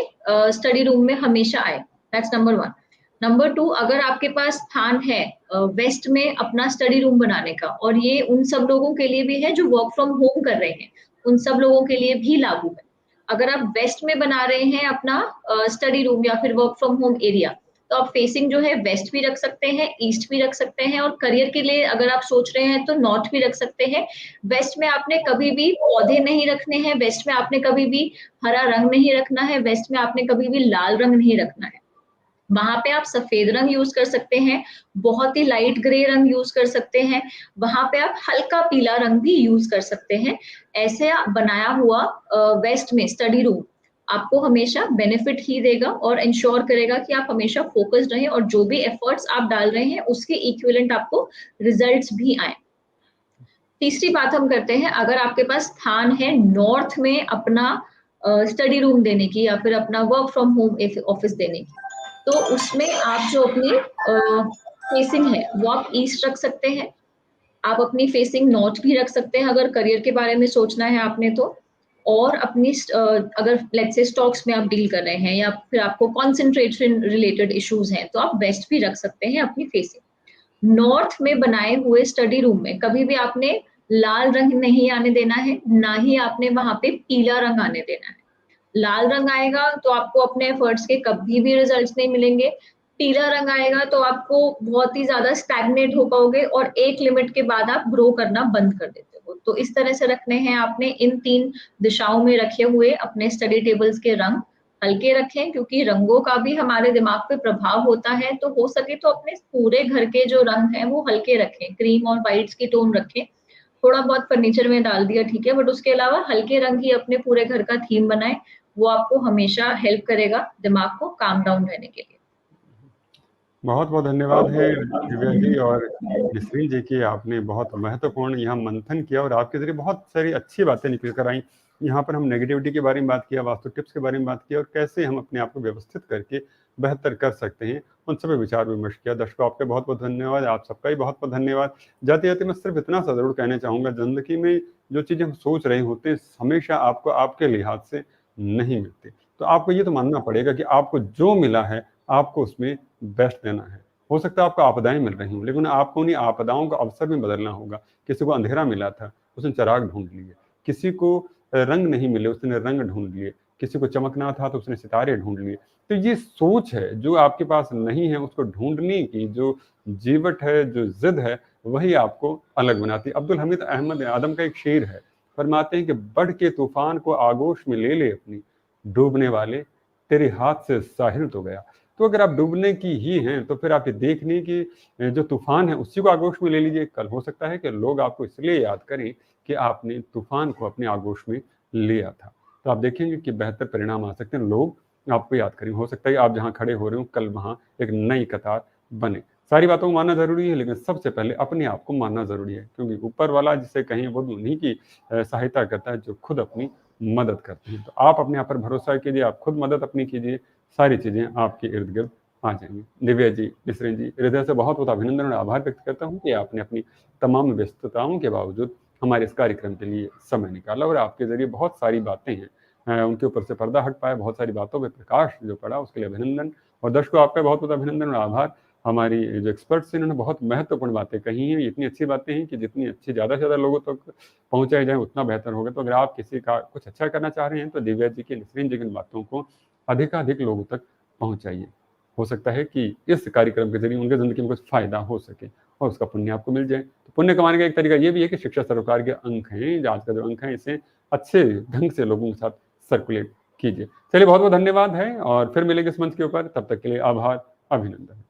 स्टडी रूम में हमेशा आए। That's number 1। नंबर 2, अगर आपके पास स्थान है वेस्ट में अपना स्टडी रूम बनाने का, और ये उन सब लोगों के लिए भी है जो वर्क फ्रॉम होम कर रहे हैं, उन सब लोगों के लिए भी लागू है। अगर आप वेस्ट में बना रहे हैं अपना स्टडी रूम या फिर वर्क फ्रॉम होम एरिया, तो आप फेसिंग जो है वेस्ट भी रख सकते हैं, ईस्ट भी रख सकते हैं, और करियर के लिए अगर आप सोच रहे हैं तो नॉर्थ भी रख सकते हैं। वेस्ट में आपने कभी भी पौधे नहीं रखने हैं, वेस्ट में आपने कभी भी हरा रंग नहीं रखना है, वेस्ट में आपने कभी भी लाल रंग नहीं रखना है। वहां पे आप सफेद रंग यूज कर सकते हैं, बहुत ही लाइट ग्रे रंग यूज कर सकते हैं, वहां पे आप हल्का पीला रंग भी यूज कर सकते हैं। ऐसे बनाया हुआ वेस्ट में स्टडी रूम आपको हमेशा बेनिफिट ही देगा और इंश्योर करेगा कि आप हमेशा फोकस्ड रहें, और जो भी एफर्ट्स आप डाल रहे हैं उसके इक्विवेलेंट आपको रिजल्ट्स भी आए। तीसरी बात हम करते हैं, अगर आपके पास स्थान है नॉर्थ में अपना स्टडी रूम देने की या फिर अपना वर्क फ्रॉम होम ऑफिस देने की, तो उसमें आप जो अपनी फेसिंग है वो आप ईस्ट रख सकते हैं। आप अपनी फेसिंग नॉर्थ भी रख सकते हैं अगर करियर के बारे में सोचना है आपने तो। और अपनी अगर लेट्स से स्टॉक्स में आप डील कर रहे हैं या फिर आपको कंसंट्रेशन रिलेटेड इश्यूज हैं, तो आप वेस्ट भी रख सकते हैं अपनी फेसिंग। नॉर्थ में बनाए हुए स्टडी रूम में कभी भी आपने लाल रंग नहीं आने देना है, ना ही आपने वहां पे पीला रंग आने देना है। लाल रंग आएगा तो आपको अपने एफर्ट्स के कभी भी रिजल्ट्स नहीं मिलेंगे। पीला रंग आएगा तो आपको बहुत ही ज्यादा स्टैग्नेट हो पाओगे और एक लिमिट के बाद आप ग्रो करना बंद कर देते हो। तो इस तरह से रखने हैं आपने इन 3 दिशाओं में रखे हुए अपने स्टडी टेबल्स के रंग। हल्के रखें क्योंकि रंगों का भी हमारे दिमाग पे प्रभाव होता है, तो हो सके तो अपने पूरे घर के जो रंग हैं वो हल्के रखें, क्रीम और व्हाइट्स की टोन रखें। थोड़ा बहुत फर्नीचर में डाल दिया ठीक है, बट उसके अलावा हल्के रंग ही अपने पूरे घर का थीम बनाएं। वो आपको हमेशा हेल्प करेगा दिमाग को काम डाउन रहने के लिए। बहुत बहुत धन्यवाद है दिव्या जी और नसरीन जी की। आपने बहुत महत्वपूर्ण यहाँ मंथन किया और आपके जरिए बहुत सारी अच्छी बातें निकल कर आई। यहाँ पर हम नेगेटिविटी के बारे में बात किया, वास्तु टिप्स के बारे में बात किया, और कैसे हम अपने आप को व्यवस्थित करके बेहतर कर सकते हैं, उन सब विचार विमर्श किया। दर्शकों, आपका बहुत बहुत धन्यवाद। आप सबका ही बहुत बहुत धन्यवाद। जाते जाते मैं सिर्फ इतना सा जरूर कहना चाहूँगा, जिंदगी में जो चीज़ें हम सोच रहे होते हैं हमेशा आपको आपके लिहाज से नहीं मिलती। तो आपको ये तो मानना पड़ेगा कि आपको जो मिला है आपको उसमें बेस्ट देना है। हो सकता है आपको आपदाएं मिल रही हों, लेकिन आपको उन्हीं आपदाओं को अवसर में बदलना होगा। किसी को अंधेरा मिला था, उसने चिराग ढूंढ लिए। किसी को रंग नहीं मिले, उसने रंग ढूंढ लिए। किसी को चमकना था तो उसने सितारे ढूंढ लिए। तो ये सोच है जो आपके पास नहीं है, उसको ढूंढने की जो जीवट है, जो जिद है, वही आपको अलग बनाती है। अब्दुल हमीद अहमद आदम का एक शेर है, फरमाते हैं कि बढ़ के तूफान को आगोश में ले ले अपनी, डूबने वाले तेरे हाथ से साहिल तो गया। तो अगर आप डूबने की ही हैं तो फिर आप ये देखने की जो तूफान है उसी को आगोश में ले लीजिए। कल हो सकता है कि लोग आपको इसलिए याद करें कि आपने तूफान को अपने आगोश में लिया था। तो आप देखेंगे कि बेहतर परिणाम आ सकते हैं, लोग आपको याद करें। हो सकता है आप जहाँ खड़े हो रहे हो कल वहाँ एक नई कतार बने। सारी बातों को मानना जरूरी है, लेकिन सबसे पहले अपने आप को मानना जरूरी है, क्योंकि ऊपर वाला जिसे कहें वो उन्हीं की सहायता करता है जो खुद अपनी मदद करते हैं। तो आप अपने आप पर भरोसा कीजिए, आप खुद मदद अपनी कीजिए, सारी चीजें आपके इर्द गिर्द आ जाएंगे। दिव्या जी, निसरीन जी, हृदय से बहुत बहुत अभिनंदन और आभार व्यक्त करता हूँ कि आपने अपनी तमाम व्यस्तताओं के बावजूद हमारे इस कार्यक्रम के लिए समय निकाला और आपके जरिए बहुत सारी बातें हैं उनके ऊपर से पर्दा हट पाया, बहुत सारी बातों पे प्रकाश जो पड़ा उसके लिए अभिनंदन। और दर्शकों आपका बहुत बहुत अभिनंदन और आभार। हमारी जो एक्सपर्ट्स हैं इन्होंने बहुत महत्वपूर्ण बातें कही हैं, इतनी अच्छी बातें हैं कि जितनी अच्छी ज़्यादा से ज़्यादा लोगों तक पहुँचाई जाए उतना बेहतर होगा। तो अगर आप किसी का कुछ अच्छा करना चाह रहे हैं तो दिव्या जी की, निसरीन जी की बातों को अधिकाधिक लोगों तक पहुँचाइए। हो सकता है कि इस कार्यक्रम के जरिए उनके ज़िंदगी में कुछ फ़ायदा हो सके और उसका पुण्य आपको मिल जाए। तो पुण्य कमाने का एक तरीका ये भी है कि शिक्षा सरोकार के अंक हैं, आज का जो अंक है इसे अच्छे ढंग से लोगों के साथ सर्कुलेट कीजिए। चलिए बहुत-बहुत धन्यवाद है और फिर मिलेंगे इस मंच के ऊपर, तब तक के लिए आभार, अभिनंदन।